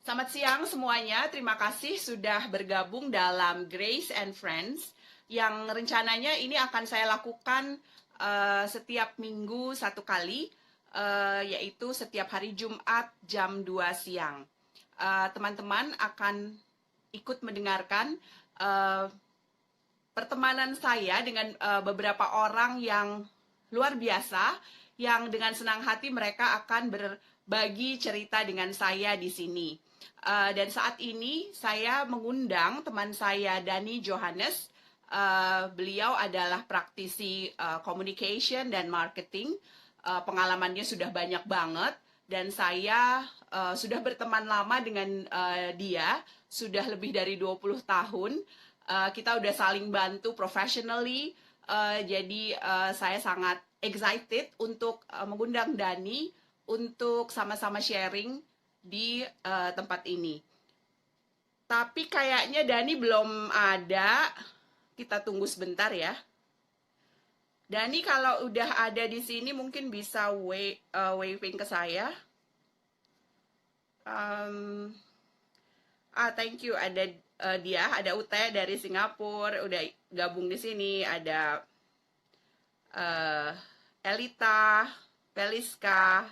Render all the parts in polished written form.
Selamat siang semuanya, terima kasih sudah bergabung dalam Grace and Friends yang rencananya ini akan saya lakukan setiap minggu satu kali, yaitu setiap hari Jumat jam 2 siang. Teman-teman akan ikut mendengarkan pertemanan saya dengan beberapa orang yang luar biasa, yang dengan senang hati mereka akan berbagi cerita dengan saya di sini. Dan saat ini saya mengundang teman saya Dani Johannes. Beliau adalah praktisi communication dan marketing. Pengalamannya sudah banyak banget dan saya sudah berteman lama dengan dia, sudah lebih dari 20 tahun. Kita udah saling bantu professionally. Jadi saya sangat excited untuk mengundang Dani untuk sama-sama sharing di tempat ini. Tapi kayaknya Dani belum ada. Kita tunggu sebentar ya. Dani kalau udah ada di sini mungkin bisa waving ke saya. Thank you. Ada dia, ada Ute dari Singapura, udah gabung di sini. Ada Elita, Peliska,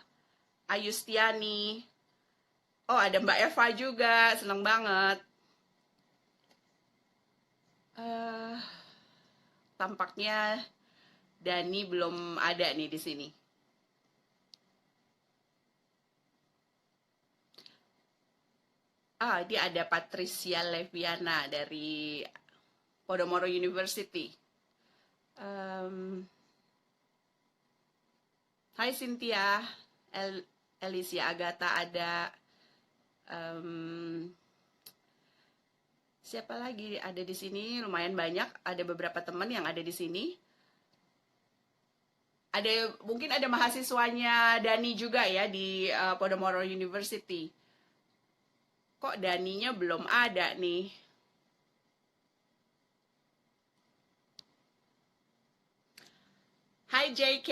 Ayustiani. Oh, ada Mbak Eva juga, seneng banget. Tampaknya Dani belum ada nih di sini. Dia ada Patricia Leviana dari Podomoro University. Hai Cynthia, Alicia Agatha ada. Siapa lagi ada di sini? Lumayan banyak. Ada beberapa teman yang ada di sini. Mungkin ada mahasiswanya Dani juga ya di Podomoro University. Kok Daninya belum ada nih? Hai JK.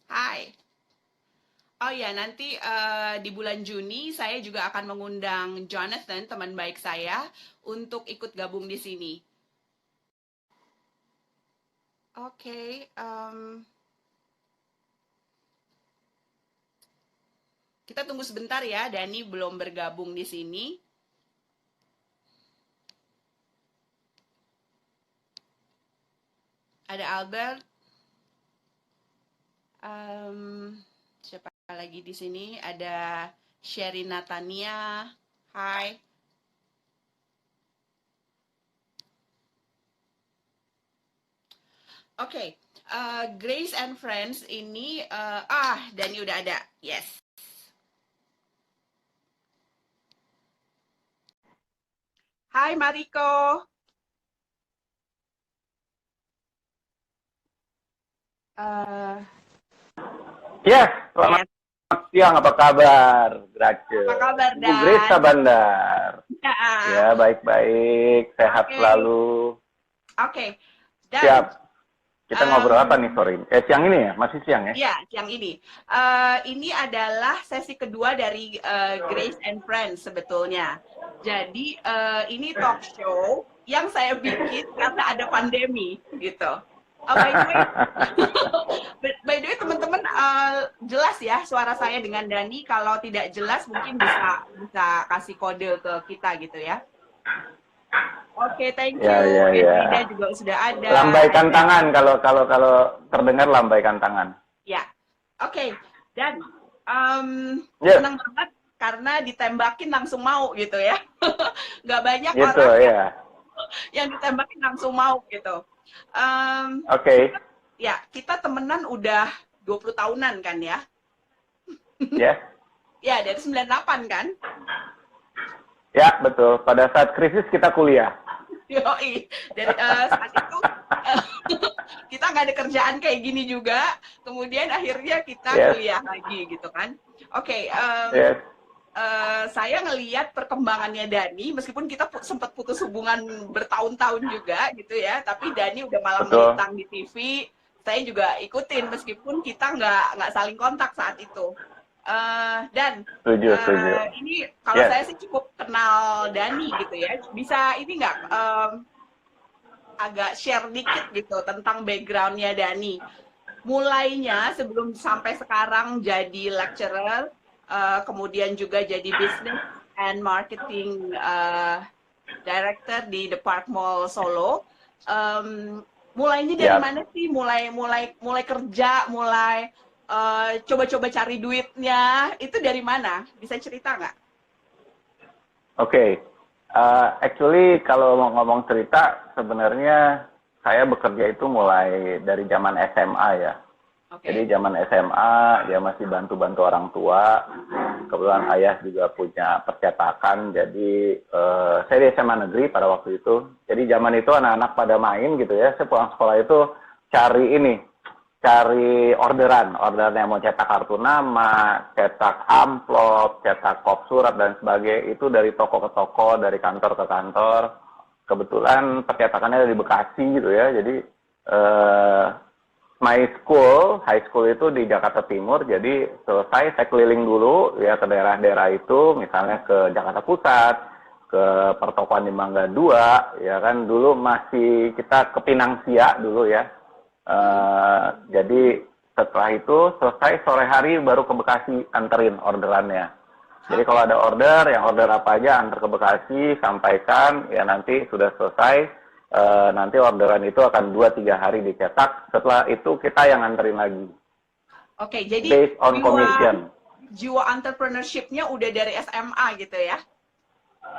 Hai. Oh ya, nanti di bulan Juni saya juga akan mengundang Jonathan, teman baik saya, untuk ikut gabung di sini. Oke, kita tunggu sebentar ya, Dani belum bergabung di sini. Ada Albert. Siapa lagi di sini? Ada Sherry Natania. Hai. Oke, Grace and Friends ini Dani udah ada. Yes. Hai Mariko. Yes, selamat siang, apa kabar, Grace? Apa kabar, Dan? Ibu Grace Sabandar. Ya, baik-baik, sehat selalu. Oke. Siap. Kita ngobrol apa nih sore ini? Siang ini ya? Masih siang ya? Iya, siang ini. Ini adalah sesi kedua dari Grace and Friends sebetulnya. Jadi ini talk show yang saya bikin karena ada pandemi gitu. By the way teman-teman jelas ya suara saya dengan Dani. Kalau tidak jelas mungkin bisa kasih kode ke kita gitu ya. Oke, thank you. Frida juga sudah ada. Lambaikan tangan kalau terdengar, lambaikan tangan. Ya, oke. Dan senang banget karena ditembakin langsung mau gitu ya. Nggak banyak gitu, orang yang ditembakin langsung mau gitu. Oke. Ya, kita temenan udah 20 tahunan kan ya? Ya. Ya, dari 98 kan? Ya, betul. Pada saat krisis kita kuliah. Yoi. Dari saat itu kita nggak ada kerjaan kayak gini juga. Kemudian akhirnya kita kuliah lagi gitu kan. Oke. Saya ngelihat perkembangannya Dani, meskipun kita sempat putus hubungan bertahun-tahun juga gitu ya. Tapi Dani udah malah melintang di TV. Saya juga ikutin meskipun kita nggak saling kontak saat itu. Dan Setuju. ini kalau Yes. saya sih cukup kenal Dani gitu ya. Bisa ini nggak agak share dikit gitu tentang backgroundnya Dani. Mulainya sebelum sampai sekarang jadi lecturer, kemudian juga jadi business and marketing director di Depart Mall Solo. Mulainya dari Yap. mana sih? Mulai kerja, mulai coba-coba cari duitnya. Itu dari mana? Bisa cerita nggak? Oke. Actually kalau mau ngomong cerita, sebenarnya saya bekerja itu mulai dari zaman SMA ya. Oke. Jadi zaman SMA dia masih bantu-bantu orang tua. Kebetulan ayah juga punya percetakan. Jadi saya di SMA negeri pada waktu itu. Jadi zaman itu anak-anak pada main gitu ya. Saya pulang sekolah itu cari orderan yang mau cetak kartu nama, cetak amplop, cetak kop surat dan sebagainya. Itu dari toko ke toko, dari kantor ke kantor. Kebetulan percetakannya dari Bekasi gitu ya. Jadi high school itu di Jakarta Timur, jadi selesai saya keliling dulu ya ke daerah-daerah itu, misalnya ke Jakarta Pusat, ke pertokoan di Mangga 2, ya kan dulu masih kita ke Pinangsia dulu ya. Jadi setelah itu selesai sore hari baru ke Bekasi anterin orderannya. Jadi kalau ada order apa aja antar ke Bekasi, sampaikan, ya nanti sudah selesai. Nanti orderan itu akan 2-3 hari dicetak. Setelah itu kita yang nganterin lagi. Oke, jadi Based on commission. Jiwa entrepreneurship-nya udah dari SMA gitu ya?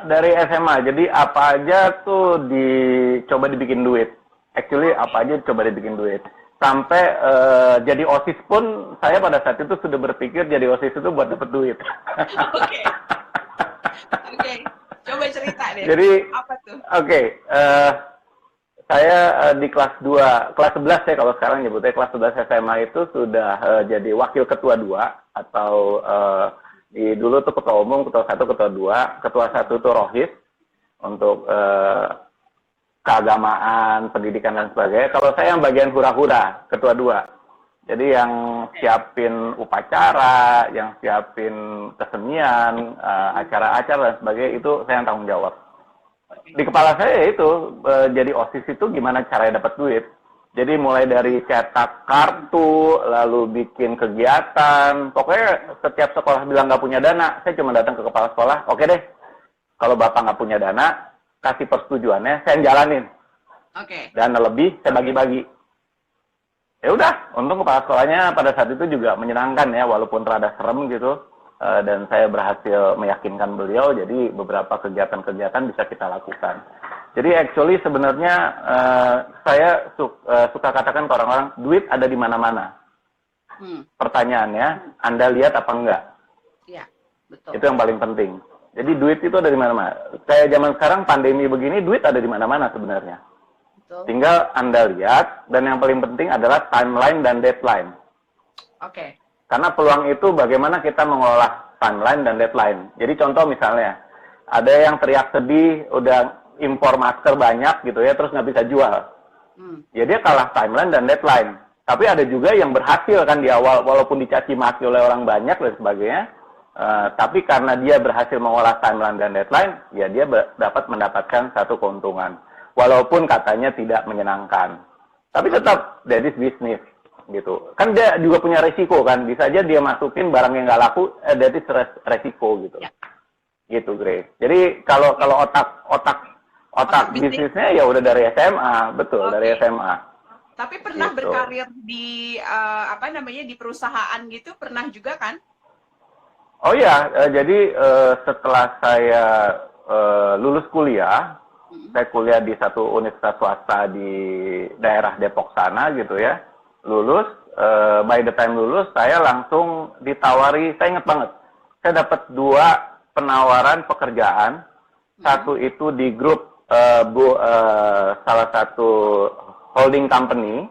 Dari SMA. Jadi apa aja tuh coba dibikin duit. Actually apa aja coba dibikin duit. Sampai jadi OSIS pun saya pada saat itu sudah berpikir jadi OSIS itu buat dapet duit. Oke. Oke. Coba cerita deh. Jadi apa tuh? Oke. Saya di kelas 2, kelas 11 ya kalau sekarang nyebutnya, kelas 11 SMA itu sudah jadi wakil ketua 2 atau dulu tuh ketua umum, ketua 1, ketua 2. Ketua 1 itu rohis untuk keagamaan, pendidikan dan sebagainya. Kalau saya yang bagian hura-hura, ketua 2. Jadi yang siapin upacara, yang siapin kesenian, acara-acara dan sebagainya itu saya yang tanggung jawab. Di kepala saya itu jadi OSIS itu gimana caranya dapat duit. Jadi mulai dari cetak kartu, lalu bikin kegiatan. Pokoknya setiap sekolah bilang nggak punya dana, saya cuma datang ke kepala sekolah. Oke deh, kalau bapak nggak punya dana, kasih persetujuannya, saya jalanin. Oke. Dan lebih saya bagi-bagi. Ya udah, untung kepala sekolahnya pada saat itu juga menyenangkan ya, walaupun rada serem gitu. Dan saya berhasil meyakinkan beliau, jadi beberapa kegiatan-kegiatan bisa kita lakukan. Jadi actually sebenarnya saya suka katakan ke orang-orang, duit ada di mana-mana. Pertanyaannya, Anda lihat apa enggak? Iya, betul. Itu yang paling penting. Jadi duit itu ada di mana-mana. Kayak zaman sekarang pandemi begini, duit ada di mana-mana sebenarnya. Betul. Tinggal Anda lihat, dan yang paling penting adalah timeline dan deadline. Oke. Karena peluang itu bagaimana kita mengolah timeline dan deadline. Jadi contoh misalnya, ada yang teriak sedih, udah impor masker banyak gitu ya, terus nggak bisa jual. Ya dia kalah timeline dan deadline. Tapi ada juga yang berhasil kan di awal, walaupun dicaci maki oleh orang banyak dan sebagainya. Tapi karena dia berhasil mengolah timeline dan deadline, ya dia dapat mendapatkan satu keuntungan. Walaupun katanya tidak menyenangkan. Tapi tetap, that is business. Gitu. Kan dia juga punya resiko kan, bisa aja dia masukin barang yang nggak laku, that is resiko gitu. Ya. Gitu, Grace. Jadi kalau otak bisnisnya ya udah dari SMA, betul, dari SMA. Tapi pernah gitu. berkarir di di perusahaan gitu, pernah juga kan? Oh ya, jadi setelah saya lulus kuliah, saya kuliah di satu universitas swasta di daerah Depok sana gitu ya. Lulus, by the time lulus, saya langsung ditawari, saya ingat banget, saya dapat 2 penawaran pekerjaan, satu itu di grup salah satu holding company,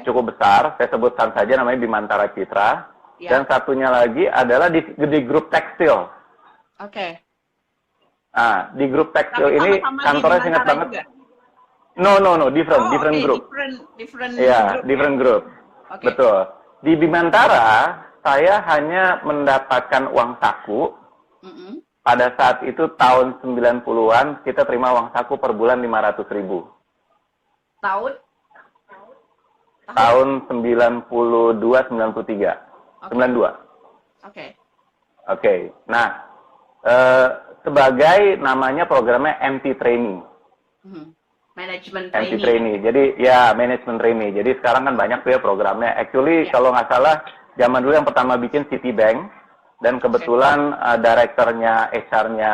cukup besar, saya sebutkan saja namanya Bimantara Citra, dan satunya lagi adalah di grup tekstil. Nah, di grup tekstil ini kantornya saya ingat banget. Juga? No, different group. Different Different group. Betul. Di Bimantara, saya hanya mendapatkan uang saku. Pada saat itu tahun 90-an, kita terima uang saku per bulan 500.000. Tahun? Tahun 92, 93. 92. Oke. Nah, sebagai namanya programnya MT Trainee. Management MT Trainee. Trainee. Jadi ya management trainee. Jadi sekarang kan banyak tuh ya programnya. Actually kalau nggak salah zaman dulu yang pertama bikin Citibank dan kebetulan direkturnya HR-nya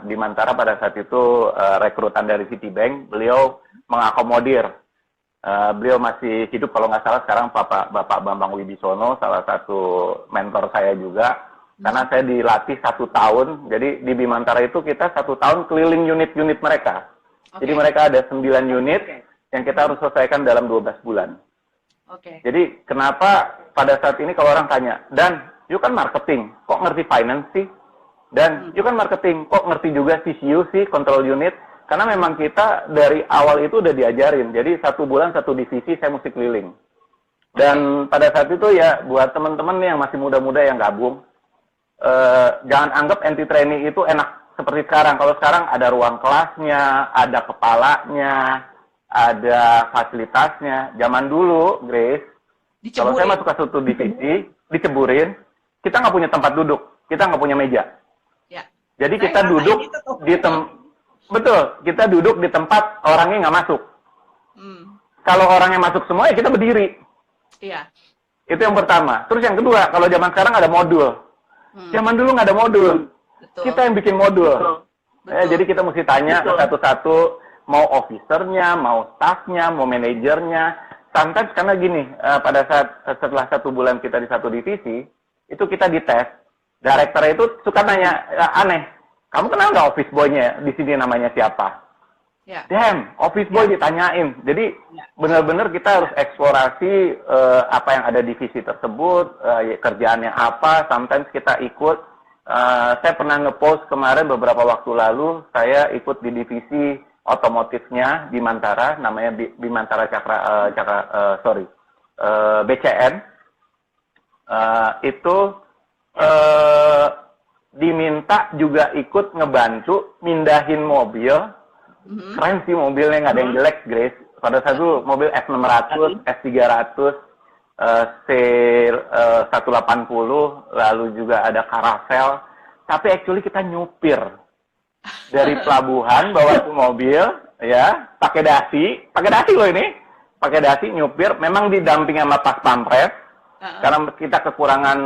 di Mantara pada saat itu rekrutan dari Citibank. Beliau mengakomodir. Beliau masih hidup kalau nggak salah sekarang Bapak Bambang Wibisono, salah satu mentor saya juga. Karena saya dilatih 1 tahun, jadi di Bimantara itu kita 1 tahun keliling unit-unit mereka. Jadi mereka ada 9 unit yang kita harus selesaikan dalam 12 bulan. Jadi kenapa pada saat ini kalau orang tanya, Dan, you kan marketing, kok ngerti finance sih? Dan you kan marketing, kok ngerti juga CCU sih, control unit? Karena memang kita dari awal itu udah diajarin, jadi 1 bulan 1 divisi saya mesti keliling. Dan pada saat itu ya, buat teman-teman yang masih muda-muda yang gabung, jangan anggap MT Trainee itu enak seperti sekarang. Kalau sekarang ada ruang kelasnya, ada kepalanya, ada fasilitasnya. Zaman dulu, Grace, kalau saya masuk ke satu divisi, diceburin, kita nggak punya tempat duduk, kita nggak punya meja. Jadi kita duduk di betul, kita duduk di tempat orangnya nggak masuk. Kalau orangnya masuk semua, ya kita berdiri. Itu yang pertama. Terus yang kedua, kalau zaman sekarang ada modul. Zaman dulu nggak ada modul. Kita yang bikin modul. Jadi kita mesti tanya satu-satu, mau officernya, mau staffnya, mau manajernya. Sometimes karena gini, pada saat setelah 1 bulan kita di satu divisi, itu kita dites. Direktur itu suka nanya, aneh, kamu kenal nggak office boy-nya di sini namanya siapa? Damn, office boy ditanyain. Jadi benar-benar kita harus eksplorasi apa yang ada di divisi tersebut, kerjaannya apa. Sometimes kita ikut. Saya pernah ngepost kemarin beberapa waktu lalu, saya ikut di divisi otomotifnya di Mantara, namanya Bimantara BCN. Itu diminta juga ikut ngebantu mindahin mobil. Keren sih mobilnya, nggak ada yang jelek, Grace. Pada saat itu mobil S600, S300, C180, lalu juga ada Caravelle. Tapi actually kita nyupir dari pelabuhan bawa ke mobil, ya, pakai dasi loh ini, pakai dasi nyupir. Memang didamping sama pas pampres, karena kita kekurangan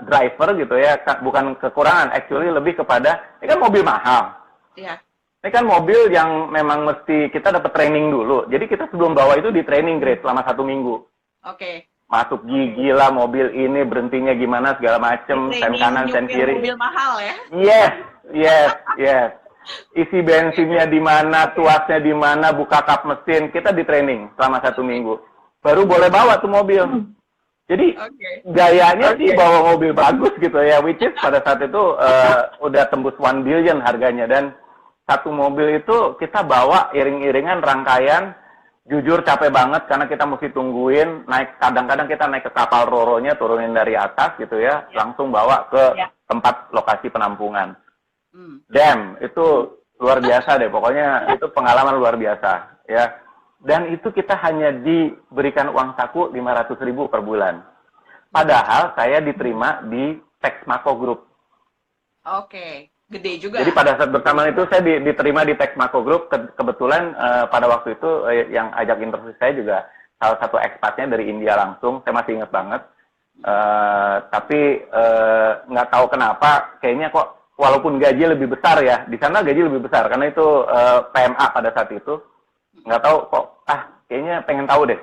driver gitu ya, bukan kekurangan, actually lebih kepada ini kan mobil mahal. Ini kan mobil yang memang mesti kita dapat training dulu. Jadi kita sebelum bawa itu di training, Grace, selama 1 minggu. Masuk gigi lah mobil ini, berhentinya gimana segala macem, sen kanan, sen kiri. Mobil mahal ya? Yes. Isi bensinnya di mana, tuasnya di mana, buka kap mesin, kita di training selama 1 minggu. Baru boleh bawa tuh mobil. Jadi gayanya sih bawa mobil bagus gitu ya, which is pada saat itu udah tembus 1 billion harganya, dan 1 mobil itu kita bawa iring-iringan rangkaian. Jujur capek banget karena kita mesti tungguin, kadang-kadang kita naik ke kapal roronya, turunin dari atas gitu ya, langsung bawa ke tempat lokasi penampungan. Damn, itu luar biasa deh, pokoknya itu pengalaman luar biasa ya. Dan itu kita hanya diberikan uang saku 500.000 per bulan. Padahal saya diterima di Texmaco Group. Gede juga. Jadi pada saat bersamaan itu saya diterima di Texmaco Group. Kebetulan pada waktu itu yang ajak interview saya juga salah satu ekspatnya dari India langsung. Saya masih ingat banget. Tapi nggak tahu kenapa, kayaknya kok walaupun gaji lebih besar ya, di sana gaji lebih besar karena itu PMA pada saat itu. Nggak tahu kok, kayaknya pengen tahu deh.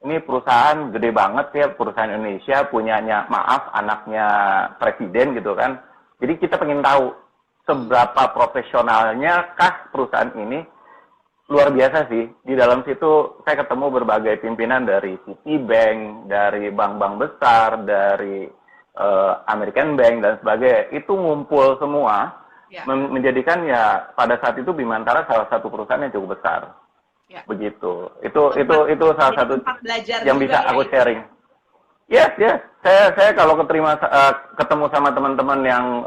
Ini perusahaan gede banget ya, perusahaan Indonesia, punyanya anaknya presiden gitu kan. Jadi kita pengen tahu seberapa profesionalnya kah perusahaan ini. Luar biasa sih. Di dalam situ saya ketemu berbagai pimpinan dari Citibank, dari bank-bank besar, dari American Bank dan sebagainya. Itu ngumpul semua, menjadikan ya pada saat itu Bimantara salah satu perusahaan yang cukup besar. Begitu. Itu salah satu yang bisa aku sharing. Yes, yes. Saya kalau ketemu sama teman-teman yang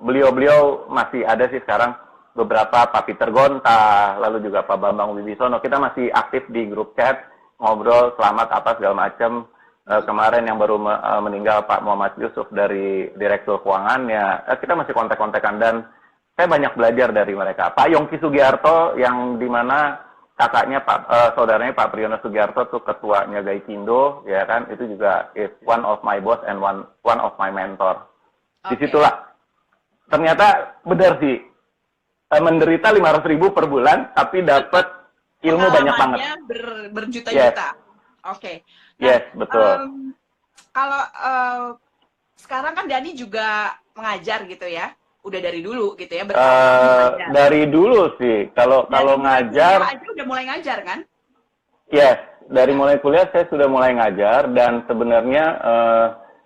beliau-beliau masih ada sih sekarang, beberapa Pak Peter Gonta, lalu juga Pak Bambang Wibisono, kita masih aktif di grup chat, ngobrol, selamat apa segala macam. Kemarin yang baru meninggal Pak Muhammad Yusuf dari Direktur Keuangannya, kita masih kontak-kontakan dan saya banyak belajar dari mereka. Pak Yongki Sugiarto yang dimana kakaknya saudaranya Pak Priyono Sugiarto tuh ketuanya Gaikindo, ya kan, itu juga is one of my boss and one of my mentor. Disitulah ternyata benar sih, menderita 500.000 per bulan tapi dapat ilmu banyak banget. Berjuta-juta. Oke. Nah, yes, betul. Kalau sekarang kan Dani juga mengajar gitu ya, udah dari dulu gitu ya. Dari dulu sih, kalau ngajar. Aja udah mulai ngajar kan? Yes, dari mulai kuliah saya sudah mulai ngajar dan sebenarnya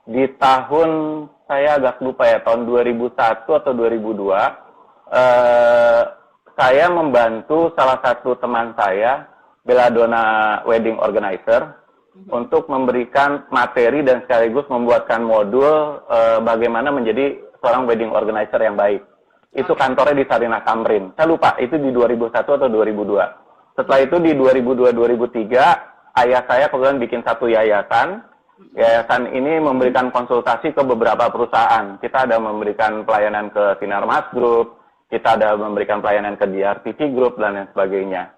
di tahun saya agak lupa ya, tahun 2001 atau 2002, saya membantu salah satu teman saya, Belladonna Wedding Organizer, untuk memberikan materi dan sekaligus membuatkan modul bagaimana menjadi seorang wedding organizer yang baik. Itu kantornya di Sarinah Tamrin. Saya lupa, itu di 2001 atau 2002. Setelah itu di 2002-2003, ayah saya kemudian bikin satu yayasan. Yayasan ini memberikan konsultasi ke beberapa perusahaan. Kita ada memberikan pelayanan ke Sinarmas Group, kita ada memberikan pelayanan ke DRTV Group, dan lain sebagainya.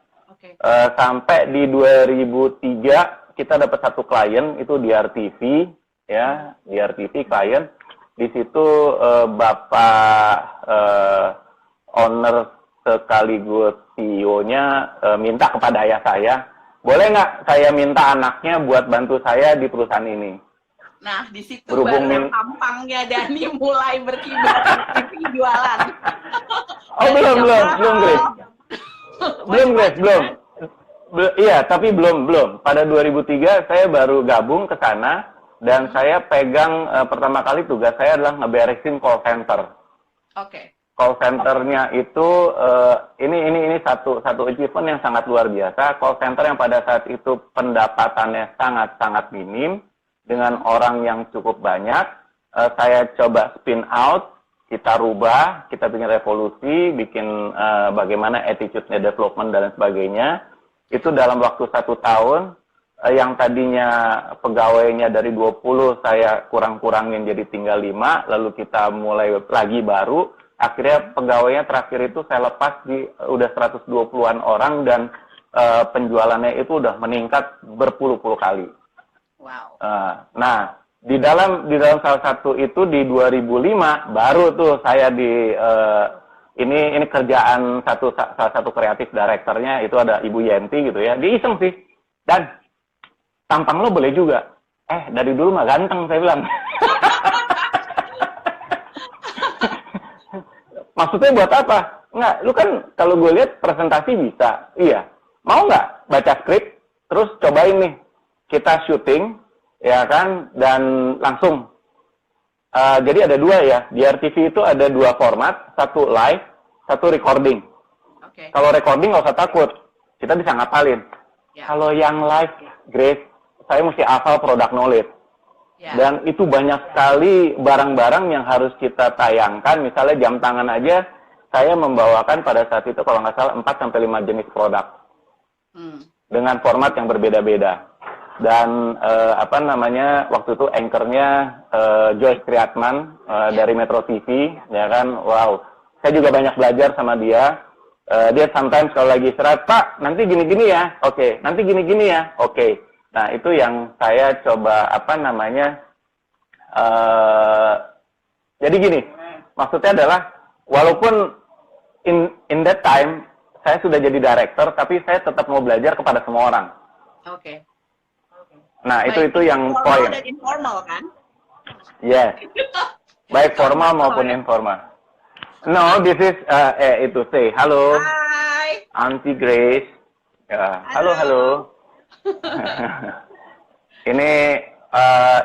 Sampai di 2003 kita dapat satu klien itu DRTV, ya, DRTV klien. Di situ Bapak owner sekaligus CEO-nya minta kepada ayah saya, boleh nggak saya minta anaknya buat bantu saya di perusahaan ini. Nah, di situ baru tampangnya Dani mulai berkibar TV jualan. Oh, belum Grace. Iya, tapi belum. Pada 2003 saya baru gabung ke sana dan saya pegang pertama kali tugas saya adalah ngeberesin call center. Call centernya itu ini satu achievement yang sangat luar biasa. Call center yang pada saat itu pendapatannya sangat minim dengan orang yang cukup banyak. Saya coba spin out, kita rubah, kita bikin revolusi, bikin bagaimana attitude-nya development dan sebagainya. Itu dalam waktu 1 tahun, yang tadinya pegawainya dari 20 saya kurang-kurangin jadi tinggal 5, lalu kita mulai lagi baru. Akhirnya pegawainya terakhir itu saya lepas di udah 120-an orang dan penjualannya itu udah meningkat berpuluh-puluh kali. Wow. Nah, di dalam salah satu itu di 2005 baru tuh saya ini kerjaan salah satu kreatif direkturnya itu ada Ibu Yenti gitu ya. Dia iseng sih. Dan tampang lo boleh juga. Dari dulu mah ganteng saya bilang. Maksudnya buat apa? Enggak, lu kan kalau gue lihat presentasi bisa. Iya. Mau nggak baca skrip terus cobain nih. Kita syuting ya kan dan langsung. Jadi ada 2 ya. Di RTV itu ada 2 format, satu live, satu recording. Kalau recording nggak usah takut, kita bisa ngapalin. Kalau yang live, Grace, saya mesti hafal product knowledge. Dan itu banyak sekali barang-barang yang harus kita tayangkan. Misalnya jam tangan aja, saya membawakan pada saat itu kalau nggak salah 4-5 jenis produk. Dengan format yang berbeda-beda. Dan waktu itu anchornya Joyce Triatman dari Metro TV, ya kan, wow, saya juga banyak belajar sama dia. Dia sometimes kalau lagi istirahat, Pak, nanti gini-gini ya, oke, nanti gini-gini ya, oke. Nah itu yang saya coba jadi gini, maksudnya adalah walaupun in that time saya sudah jadi director, tapi saya tetap mau belajar kepada semua orang. Nah, itu yang poin. Dan informal kan? Yes. Baik formal maupun informal. No, this is itu say halo. Hai. Auntie Grace. Halo. Ini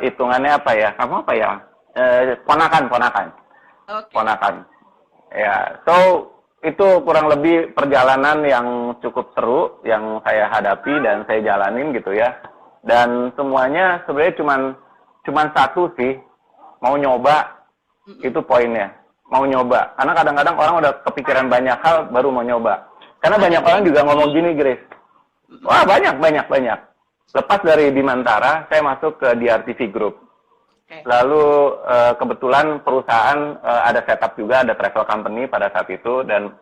hitungannya apa ya? Kamu apa ya? Ponakan. Ponakan. Ya, so itu kurang lebih perjalanan yang cukup seru yang saya hadapi dan saya jalanin gitu ya. Dan semuanya sebenarnya cuman cuman satu sih, mau nyoba, itu poinnya. Mau nyoba. Karena kadang-kadang orang udah kepikiran banyak hal, baru mau nyoba. Karena banyak orang juga ngomong gini, Grace. Wah, banyak. Lepas dari Bimantara, saya masuk ke DRTV Group. Lalu kebetulan perusahaan ada setup juga, ada travel company pada saat itu, dan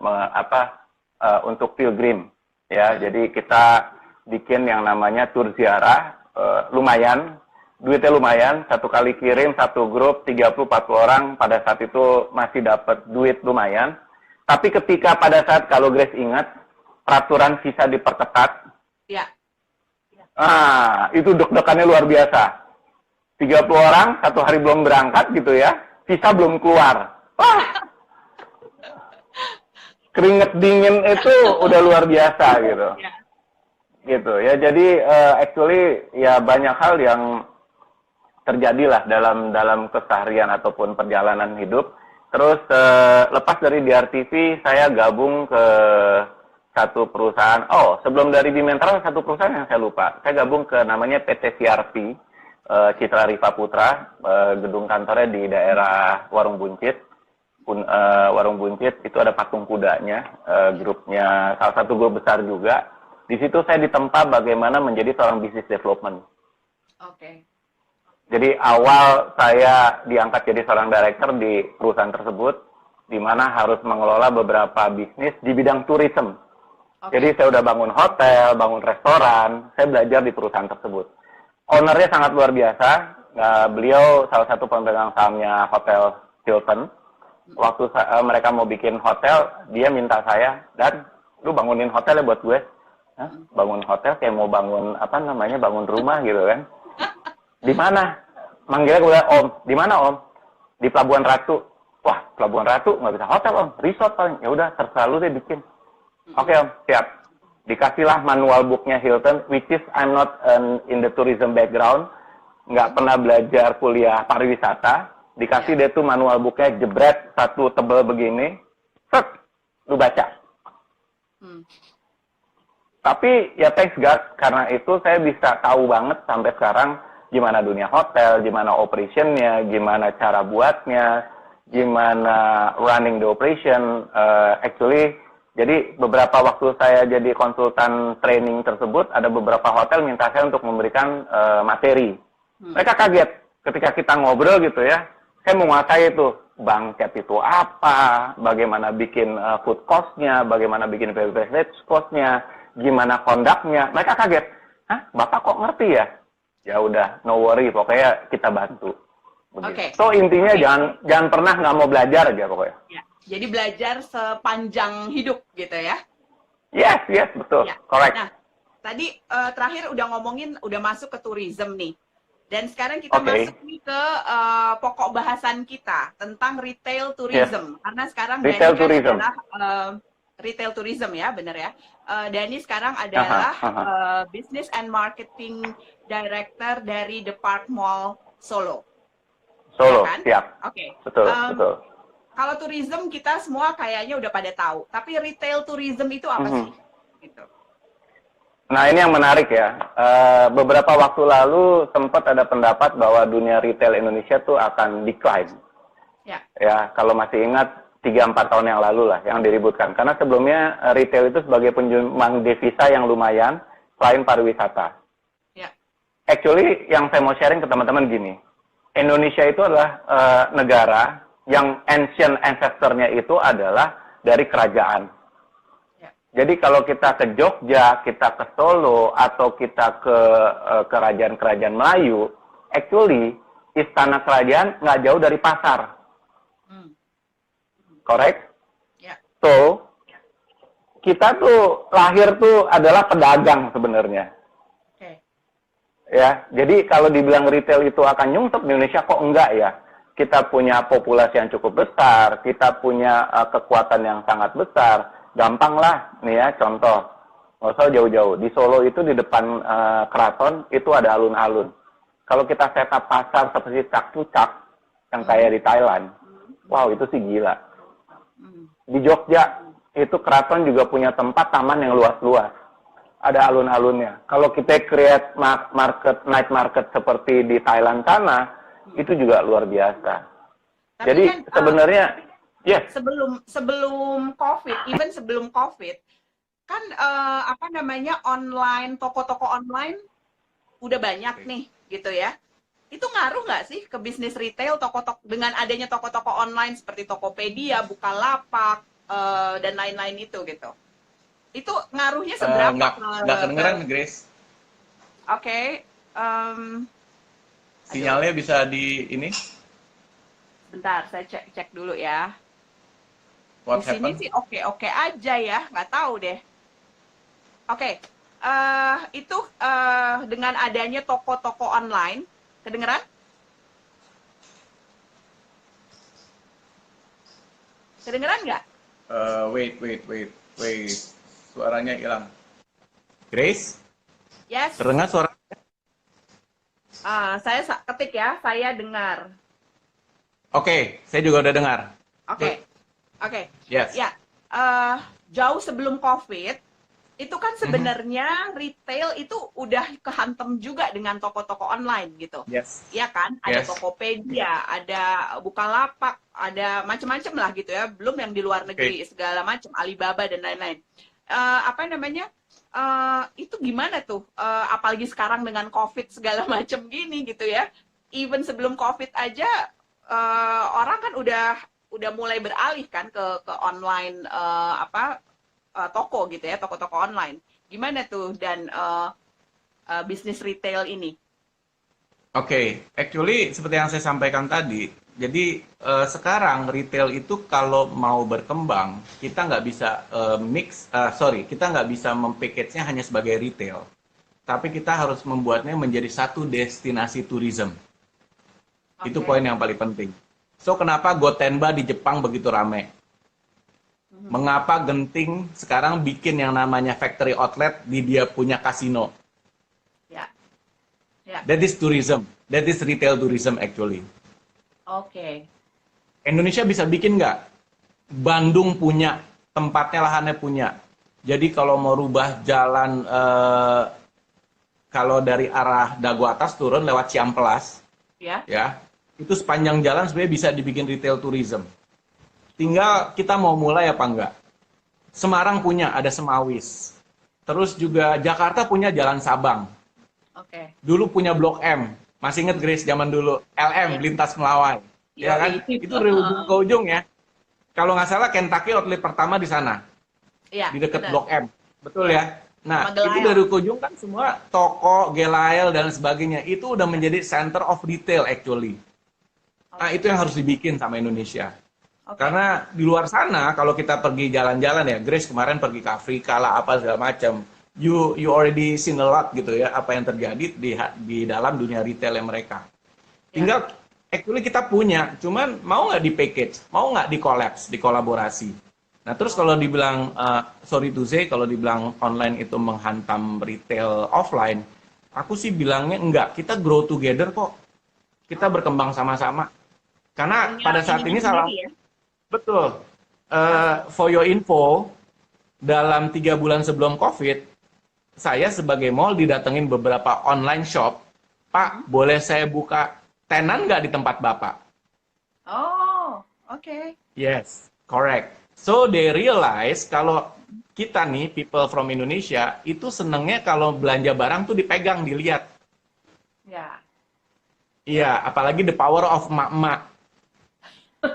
untuk pilgrim. Ya, jadi kita bikin yang namanya tur ziarah, lumayan. Duitnya lumayan, satu kali kirim, satu grup, 30-40 orang, pada saat itu masih dapat duit lumayan. Tapi ketika pada saat, kalau Grace ingat, peraturan visa diperketat, ya. Itu deg-degannya luar biasa. 30 orang, satu hari belum berangkat gitu ya, visa belum keluar. Wah, keringet dingin itu udah luar biasa gitu. Ya. Gitu ya, jadi actually ya banyak hal yang terjadilah dalam keseharian ataupun perjalanan hidup. Terus lepas dari DRTV, saya gabung ke satu perusahaan. Oh, sebelum dari Bimantara satu perusahaan yang saya lupa. Saya gabung ke namanya PT CRP, Citra Riva Putra, gedung kantornya di daerah Warung Buncit. Warung Buncit itu ada patung kudanya, grupnya salah satu grup besar juga. Di situ saya ditempa bagaimana menjadi seorang business development. Oke. Jadi awal saya diangkat jadi seorang director di perusahaan tersebut, di mana harus mengelola beberapa bisnis di bidang tourism. Jadi saya udah bangun hotel, bangun restoran, saya belajar di perusahaan tersebut. Ownernya sangat luar biasa, beliau salah satu pemegang sahamnya Hotel Hilton. Waktu mereka mau bikin hotel, dia minta saya, dan lu bangunin hotel ya buat gue. Hah? Bangun hotel kayak mau bangun bangun rumah gitu kan. Di mana? Manggilnya gue, Om. Di mana, Om? Di Pelabuhan Ratu. Wah, Pelabuhan Ratu nggak bisa hotel, Om. Resort paling. Ya udah, terserah lu deh bikin. Oke, Om. Siap. Dikasihlah manual booknya Hilton, which is I'm not in the tourism background. Nggak pernah belajar kuliah pariwisata. Dikasih dia tuh manual booknya, jebret, satu tebel begini. Set, lu baca. Tapi ya thanks God, karena itu saya bisa tahu banget sampai sekarang gimana dunia hotel, gimana operationnya, gimana cara buatnya, gimana running the operation. Actually, jadi beberapa waktu saya jadi konsultan training tersebut, ada beberapa hotel minta saya untuk memberikan materi. Mereka kaget ketika kita ngobrol gitu ya, saya menguasai itu. Bangket itu apa, bagaimana bikin food cost-nya, bagaimana bikin beverage cost-nya, gimana kondaknya. Mereka kaget. Hah, Bapak kok ngerti ya? Ya udah, no worry, pokoknya kita bantu. Oke. So intinya jangan pernah nggak mau belajar aja pokoknya. Ya. Jadi belajar sepanjang hidup gitu ya? Yes, betul, Ya. correct. Nah, tadi terakhir udah ngomongin, udah masuk ke tourism nih. Dan sekarang kita masuk nih ke pokok bahasan kita tentang retail tourism. Karena sekarang Retail Dani tourism. adalah retail tourism ya, bener ya. Dani sekarang adalah Business and Marketing Director dari The Park Mall Solo. Solo, ya kan? siap. Oke. Betul. Kalau tourism kita semua kayaknya udah pada tahu. Tapi retail tourism itu apa sih? Gitu. Nah, ini yang menarik ya. Beberapa waktu lalu sempat ada pendapat bahwa dunia retail Indonesia tuh akan decline. Ya, kalau masih ingat 3-4 tahun yang lalu lah yang diributkan. Karena sebelumnya retail itu sebagai penyumbang devisa yang lumayan selain pariwisata. Actually, yang saya mau sharing ke teman-teman gini. Indonesia itu adalah negara yang ancient ancestor-nya itu adalah dari kerajaan. Jadi kalau kita ke Jogja, kita ke Solo, atau kita ke kerajaan-kerajaan Melayu, actually istana kerajaan nggak jauh dari pasar. Correct? So, kita tuh lahir tuh adalah pedagang sebenarnya. Ya, jadi kalau dibilang retail itu akan nyungsep di Indonesia, kok enggak ya? Kita punya populasi yang cukup besar, kita punya kekuatan yang sangat besar. Gampang lah, nih ya, contoh. Nggak usah jauh-jauh. Di Solo itu, di depan keraton, itu ada alun-alun. Kalau kita setup pasar seperti Cak-Pucak, yang kayak di Thailand, wow, itu sih gila. Di Jogja, itu keraton juga punya tempat taman yang luas-luas. ada alun-alunnya. Kalau kita create night market seperti di Thailand sana, itu juga luar biasa. Tapi Jadi kan sebenarnya, yes, sebelum COVID, even sebelum COVID, kan apa namanya toko-toko online udah banyak nih, gitu ya. Itu ngaruh nggak sih ke bisnis retail toko-toko dengan adanya toko-toko online seperti Tokopedia, Bukalapak, dan lain-lain itu gitu. Itu ngaruhnya seberapa Nggak kedengeran, Grace. Oke, Sinyalnya bisa di ini. bentar, saya cek dulu ya. What Di sini happened? sih oke-oke aja ya, nggak tahu deh. Oke, itu dengan adanya toko-toko online, kedengeran? Kedengeran nggak? Wait. Suaranya hilang. Grace, Yes. terdengar suara? Saya ketik ya, saya dengar. Oke, saya juga udah dengar. Oke, oke. Yes. Ya, jauh sebelum COVID, itu kan sebenarnya retail itu udah kehantem juga dengan toko-toko online gitu. Yes. Iya kan? Ada Yes. Tokopedia, ada Bukalapak, ada macam-macam lah gitu ya. Belum yang di luar negeri segala macam, Alibaba dan lain-lain. Apa namanya? Itu gimana tuh? Apalagi sekarang dengan COVID segala macam gini gitu ya. Even sebelum COVID aja orang kan udah mulai beralih kan ke online toko gitu ya, toko-toko online. Gimana tuh dan bisnis retail ini? Oke, actually seperti yang saya sampaikan tadi, jadi sekarang retail itu kalau mau berkembang, kita nggak bisa kita nggak bisa mempackage-nya hanya sebagai retail, tapi kita harus membuatnya menjadi satu destinasi tourism. Itu poin yang paling penting. So, kenapa Gotemba di Jepang begitu rame? Mengapa Genting sekarang bikin yang namanya factory outlet di dia punya kasino? Ya. Ya. That is tourism. That is retail tourism actually. Oke. Indonesia bisa bikin nggak? Bandung punya, tempatnya lahannya punya. Jadi kalau mau rubah jalan, kalau dari arah Dago Atas turun lewat Ciamplas, Ya. itu sepanjang jalan sebenarnya bisa dibikin retail tourism. Tinggal kita mau mulai apa enggak. Semarang punya, ada Semawis. Terus juga Jakarta punya Jalan Sabang. Oke. Dulu punya Blok M. Masih inget Grace zaman dulu, LM, Lintas Melawai. Ya kan? Itu dari ujung ke ujung ya. Kalau nggak salah Kentucky outlet pertama di sana. Iya. Di dekat Benar. Blok M. Betul ya? Nah, Sama Gelael. itu dari ke ujung kan semua toko, Gelael, dan sebagainya. Itu udah menjadi center of retail actually. Nah, itu yang harus dibikin sama Indonesia. Oke. Karena di luar sana, kalau kita pergi jalan-jalan ya, Grace kemarin pergi ke Afrika lah, apa segala macam. You already seen a lot gitu ya, apa yang terjadi di dalam dunia retail yang mereka. Tinggal, actually kita punya, cuman mau nggak di package, mau nggak di collapse, di kolaborasi. Nah terus kalau dibilang, sorry to say, kalau dibilang online itu menghantam retail offline, aku sih bilangnya enggak, kita grow together kok. Kita berkembang sama-sama. Karena pada saat ini salah, ya? betul. For your info, dalam 3 bulan sebelum COVID, saya sebagai mall didatengin beberapa online shop. Pak, boleh saya buka tenan nggak di tempat Bapak? Oh, oke. Yes, correct. So they realize kalau kita nih, people from Indonesia, itu senengnya kalau belanja barang tuh dipegang, dilihat. Ya. Iya, apalagi the power of emak-emak.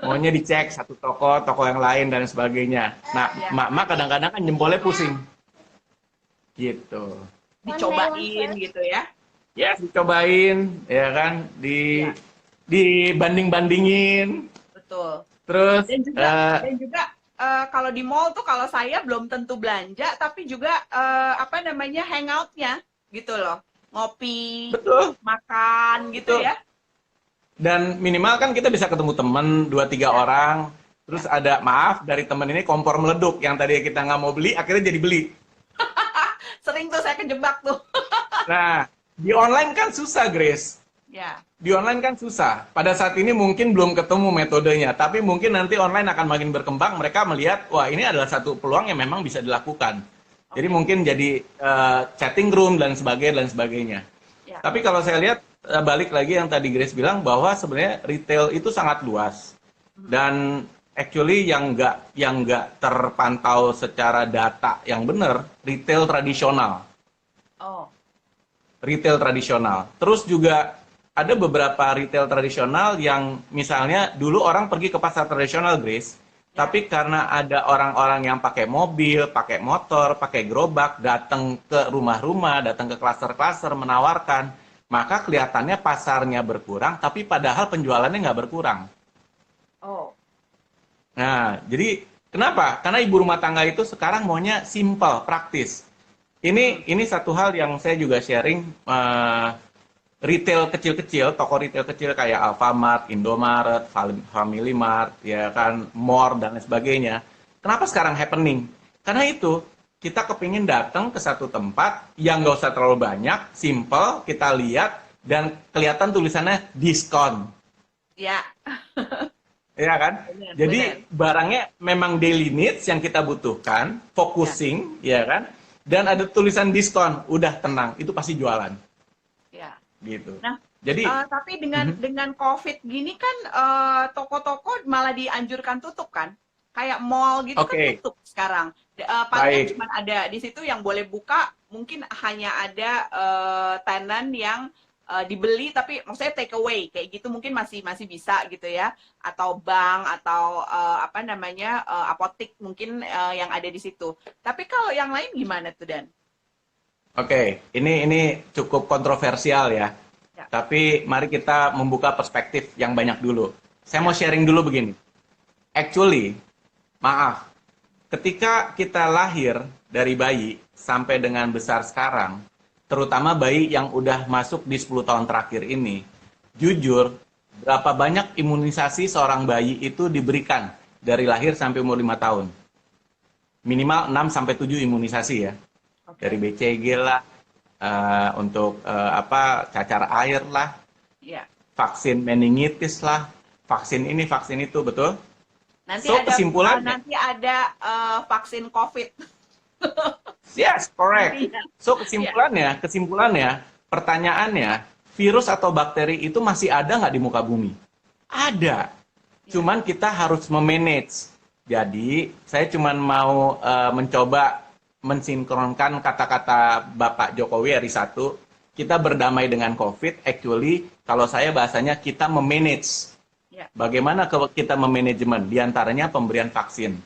Maunya dicek satu toko yang lain dan sebagainya. Nah, emak-emak kadang-kadang kan jempolnya pusing. Gitu. Dicobain gitu ya. Ya, dicobain, ya kan, dibanding-bandingin. Betul. Terus Dan juga kalau di mall tuh kalau saya belum tentu belanja tapi juga apa namanya hangoutnya gitu loh, ngopi, betul. makan gitu Betul. ya. Dan minimal kan kita bisa ketemu temen 2-3 orang. Terus ada maaf dari temen ini kompor meleduk yang tadi kita nggak mau beli akhirnya jadi beli. Sering tuh saya kejebak tuh. Nah, di online kan susah, Grace. Ya. Di online kan susah. Pada saat ini mungkin belum ketemu metodenya, tapi mungkin nanti online akan makin berkembang. Mereka melihat, wah ini adalah satu peluang yang memang bisa dilakukan. Jadi mungkin jadi chatting room dan sebagainya. Ya. Tapi kalau saya lihat balik lagi yang tadi Grace bilang bahwa sebenarnya retail itu sangat luas dan actually yang nggak terpantau secara data yang benar retail tradisional. Oh. Retail tradisional. Terus juga ada beberapa retail tradisional yang misalnya dulu orang pergi ke pasar tradisional, Grace, tapi karena ada orang-orang yang pakai mobil, pakai motor, pakai gerobak, datang ke rumah-rumah, datang ke klaster-klaster menawarkan, maka kelihatannya pasarnya berkurang, tapi padahal penjualannya nggak berkurang. Oh. Nah, jadi kenapa? Karena ibu rumah tangga itu sekarang maunya simple, praktis. Ini satu hal yang saya juga sharing. Retail kecil-kecil, toko retail kecil kayak Alfamart, Indomaret, Family Mart, ya kan, More dan lain sebagainya. Kenapa sekarang happening? Karena itu kita kepingin datang ke satu tempat yang nggak usah terlalu banyak, simple, kita lihat dan kelihatan tulisannya diskon. Ya. Ya kan? Benar, Jadi benar. barangnya memang daily needs yang kita butuhkan, focusing, ya kan? Dan ada tulisan diskon, udah tenang, itu pasti jualan. Ya. Gitu. Nah, Jadi tapi dengan COVID gini kan toko-toko malah dianjurkan tutup kan? Kayak mall gitu kan Oke. tutup sekarang. Palingan Baik. cuma ada di situ yang boleh buka, mungkin hanya ada tenan yang dibeli tapi maksudnya take away kayak gitu mungkin masih bisa gitu ya, atau bank atau apa namanya apotik mungkin yang ada di situ. Tapi kalau yang lain gimana tuh Dan? Oke, ini cukup kontroversial ya. Ya. Tapi mari kita membuka perspektif yang banyak dulu. Saya mau sharing dulu begini. Actually, maaf, ketika kita lahir dari bayi sampai dengan besar sekarang, terutama bayi yang udah masuk di 10 tahun terakhir ini, jujur, berapa banyak imunisasi seorang bayi itu diberikan dari lahir sampai umur 5 tahun? Minimal 6-7 imunisasi ya. Dari BCG lah, untuk cacar air lah, Ya. vaksin meningitis lah, vaksin ini, vaksin itu, betul? Nanti So, ada kesimpulannya, vaksin COVID. yes, correct. Nantinya. So, kesimpulannya, pertanyaannya, virus atau bakteri itu masih ada nggak di muka bumi? Ada. Cuman kita harus memanage. Jadi, saya cuman mau mencoba mensinkronkan kata-kata Bapak Jokowi hari satu, kita berdamai dengan COVID, actually, kalau saya bahasanya kita memanage. Ya. Bagaimana kita memanajemen? Di antaranya pemberian vaksin.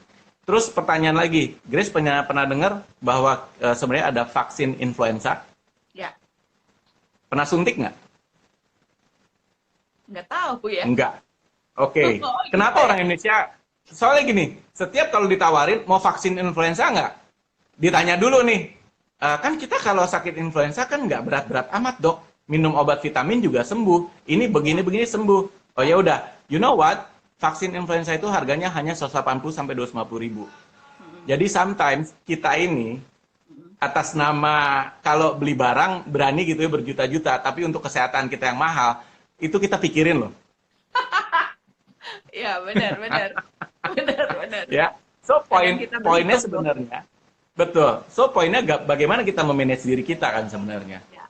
Terus pertanyaan lagi, Grace pernah dengar bahwa sebenarnya ada vaksin influenza? Ya. Pernah suntik nggak? Nggak tahu ya. Enggak. Oke. Oh, gitu Kenapa ya? orang Indonesia? Soalnya gini, setiap kalau ditawarin mau vaksin influenza nggak? Ditanya dulu nih, kan kita kalau sakit influenza kan nggak berat-berat amat dok, minum obat vitamin juga sembuh, ini begini-begini sembuh. Oh ya udah, you know what? Vaksin influenza itu harganya hanya 180-250 ribu. Jadi sometimes kita ini atas nama kalau beli barang berani gitu ya berjuta-juta, tapi untuk kesehatan kita yang mahal, itu kita pikirin loh. Ya benar. Ya, so poinnya beli sebenarnya. Betul. So, poinnya bagaimana kita memanage diri kita kan sebenarnya. Ya.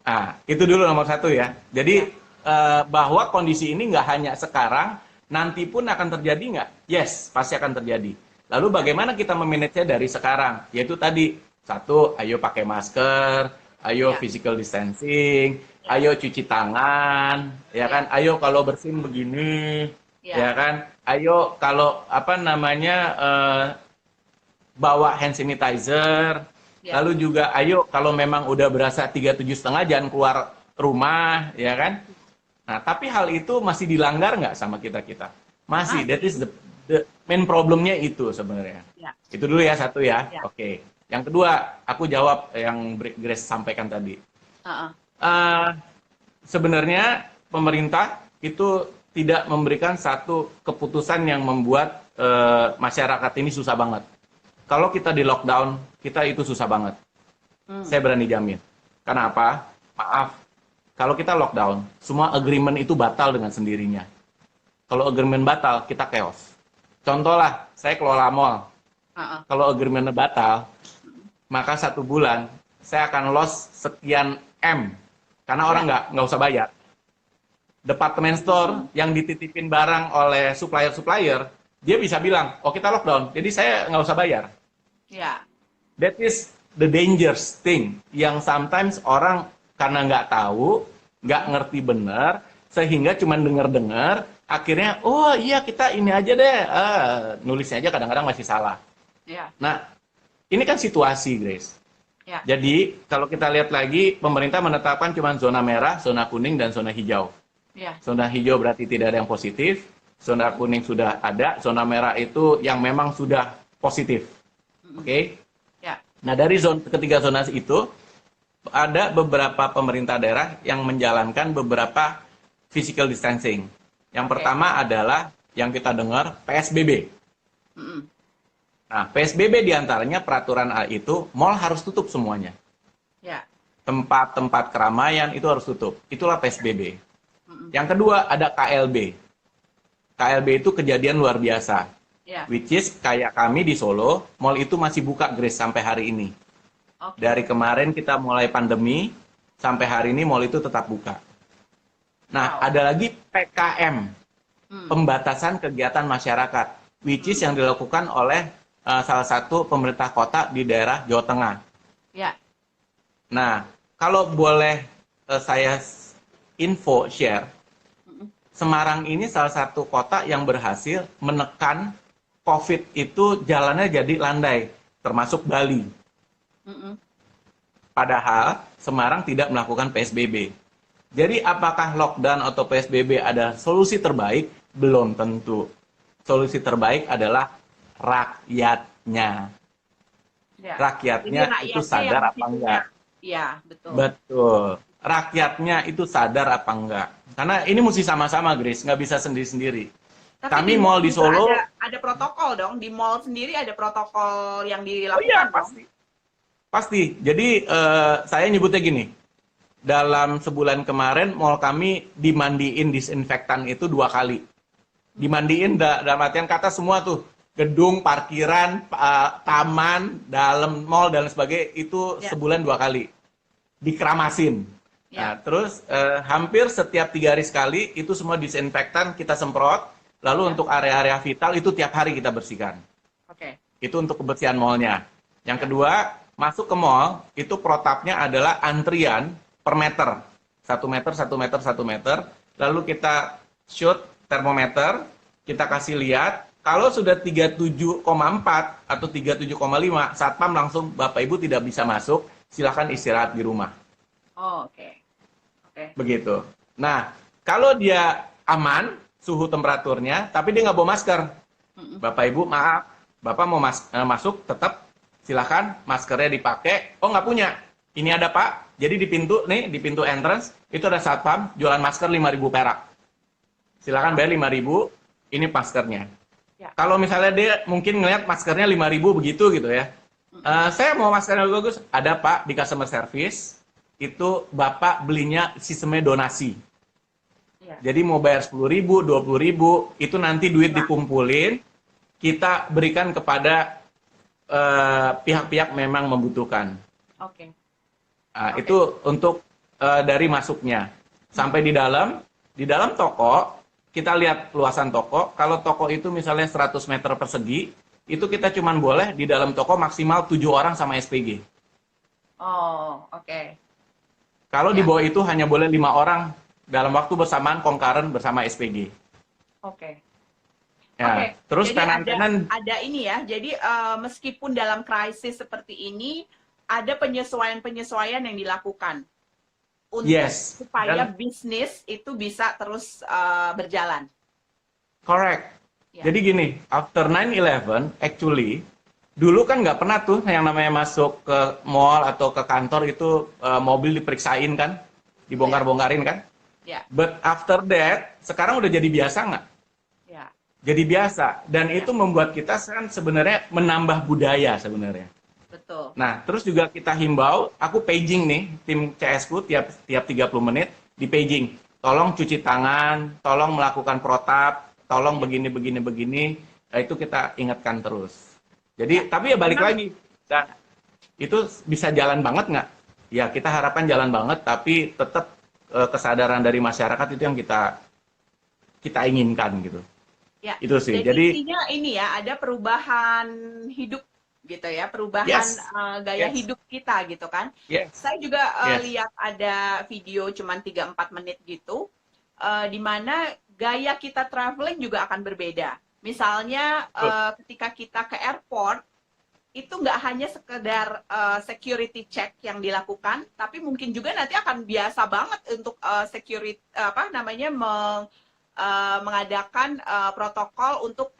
Nah, itu dulu nomor satu ya. Jadi, bahwa kondisi ini nggak hanya sekarang, nanti pun akan terjadi nggak? Yes, pasti akan terjadi. Lalu bagaimana kita memanage-nya dari sekarang? Yaitu tadi, satu, ayo pakai masker, ayo physical distancing, ayo cuci tangan, ya kan? Ayo kalau bersin begini, ya kan? Ayo kalau bawa hand sanitizer, lalu juga ayo kalau memang udah berasa 37,5 jangan keluar rumah, ya kan? Nah, tapi hal itu masih dilanggar nggak sama kita-kita? Masih, that is the main problemnya itu sebenarnya. Ya. Itu dulu ya, satu ya. Ya. Oke. Yang kedua, aku jawab yang Grace sampaikan tadi. Sebenarnya pemerintah itu tidak memberikan satu keputusan yang membuat masyarakat ini susah banget. Kalau kita di lockdown, kita itu susah banget. Saya berani jamin. Kenapa? Maaf, kalau kita lockdown, semua agreement itu batal dengan sendirinya. Kalau agreement batal, kita chaos. Contoh lah, saya kelola mall. Kalau agreement batal, maka 1 bulan saya akan loss sekian M. Karena orang nggak usah bayar. Department store yang dititipin barang oleh supplier-supplier, dia bisa bilang, oh kita lockdown, jadi saya nggak usah bayar. Ya. That is the dangerous thing, yang sometimes orang karena nggak tahu, nggak ngerti benar, sehingga cuma dengar-dengar, akhirnya, oh iya kita ini aja deh, nulisnya aja kadang-kadang masih salah. Ya. Nah, ini kan situasi, Grace. Ya. Jadi, kalau kita lihat lagi, pemerintah menetapkan cuma zona merah, zona kuning, dan zona hijau. Ya. Zona hijau berarti tidak ada yang positif, zona kuning sudah ada, zona merah itu yang memang sudah positif. Oke? Ya. Nah, dari ketiga zona itu, ada beberapa pemerintah daerah yang menjalankan beberapa physical distancing. Yang pertama adalah yang kita dengar PSBB. Nah, PSBB diantaranya peraturan itu, mall harus tutup semuanya. Ya. Tempat-tempat keramaian itu harus tutup. Itulah PSBB. Yang kedua ada KLB. KLB itu kejadian luar biasa. Ya. Which is kayak kami di Solo, mall itu masih buka, Grace, sampai hari ini. Dari kemarin kita mulai pandemi, sampai hari ini mall itu tetap buka. Nah, ada lagi PKM, pembatasan kegiatan masyarakat, which is yang dilakukan oleh salah satu pemerintah kota di daerah Jawa Tengah. Ya. Nah, kalau boleh saya share, Semarang ini salah satu kota yang berhasil menekan COVID itu jalannya jadi landai, termasuk Bali. Padahal Semarang tidak melakukan PSBB. Jadi apakah lockdown atau PSBB ada solusi terbaik? Belum tentu. Solusi terbaik adalah rakyatnya. Ya. Rakyatnya itu sadar apa enggak? Iya, betul. Betul. Rakyatnya itu sadar apa enggak? Karena ini mesti sama-sama, Grace. Nggak bisa sendiri-sendiri. Tapi Kami mall di Solo... Ada protokol dong. Di mall sendiri ada protokol yang dilakukan. Oh iya, pasti. Pasti. Jadi, saya nyebutnya gini. Dalam sebulan kemarin, mall kami dimandiin disinfektan itu 2 kali. Dimandiin dalam artian kata semua tuh. Gedung, parkiran, taman, dalam mall, dan sebagainya. Itu sebulan 2 kali. Dikeramasin. Nah, terus hampir setiap 3 hari sekali itu semua disinfektan kita semprot. Lalu untuk area-area vital itu tiap hari kita bersihkan. Itu untuk kebersihan mallnya. Yang kedua, masuk ke mall itu protapnya adalah antrian per meter. 1 meter, 1 meter, 1 meter. Lalu kita shoot termometer, kita kasih lihat. Kalau sudah 37,4 atau 37,5, satpam langsung Bapak Ibu tidak bisa masuk, silakan istirahat di rumah. Begitu. Nah, kalau dia aman, suhu temperaturnya, tapi dia nggak bawa masker. Bapak Ibu, maaf, Bapak mau masuk, tetap silakan maskernya dipakai. Oh, nggak punya. Ini ada, Pak. Jadi di pintu, nih, di pintu entrance, itu ada satpam, jualan masker 5.000 perak. Silakan bayar 5.000, ini maskernya. Kalau misalnya dia mungkin ngelihat maskernya 5.000 begitu gitu ya. Saya mau maskernya bagus, ada Pak di customer service. Itu Bapak belinya sistemnya donasi. Jadi mau bayar 10.000, 20.000, itu nanti duit dikumpulin, kita berikan kepada pihak-pihak memang membutuhkan. Itu untuk dari masuknya. Sampai di dalam toko, kita lihat luasan toko, kalau toko itu misalnya 100 meter persegi, itu kita cuma boleh di dalam toko maksimal 7 orang sama SPG. Kalau di bawah itu hanya boleh 5 orang dalam waktu bersamaan concurrent bersama SPG. Terus kanan-kanan ada ini ya. Jadi meskipun dalam krisis seperti ini ada penyesuaian-penyesuaian yang dilakukan untuk supaya bisnis itu bisa terus berjalan. Correct. Jadi gini, after 9/11 actually dulu kan nggak pernah tuh yang namanya masuk ke mall atau ke kantor itu mobil diperiksain kan, dibongkar-bongkarin kan. But after that, sekarang udah jadi biasa nggak? Jadi biasa. Dan itu membuat kita kan sebenarnya menambah budaya sebenarnya. Betul. Nah, terus juga kita himbau, aku paging nih, tim CS ku tiap 30 menit di paging. Tolong cuci tangan, tolong melakukan protap, tolong begini. Nah, itu kita ingatkan terus. Jadi, tapi ya balik lagi. itu bisa jalan banget nggak? Ya kita harapkan jalan banget, tapi tetap kesadaran dari masyarakat itu yang kita inginkan gitu. Ya, Itu sih. jadi Jadi intinya ini ya, ada perubahan hidup gitu ya, perubahan yes, gaya yes, hidup kita gitu kan. yes, Saya juga yes. lihat ada video cuman 3-4 menit gitu, di mana gaya kita traveling juga akan berbeda. Misalnya Betul. ketika kita ke airport, itu nggak hanya sekedar security check yang dilakukan, tapi mungkin juga nanti akan biasa banget untuk security apa namanya mengadakan protokol untuk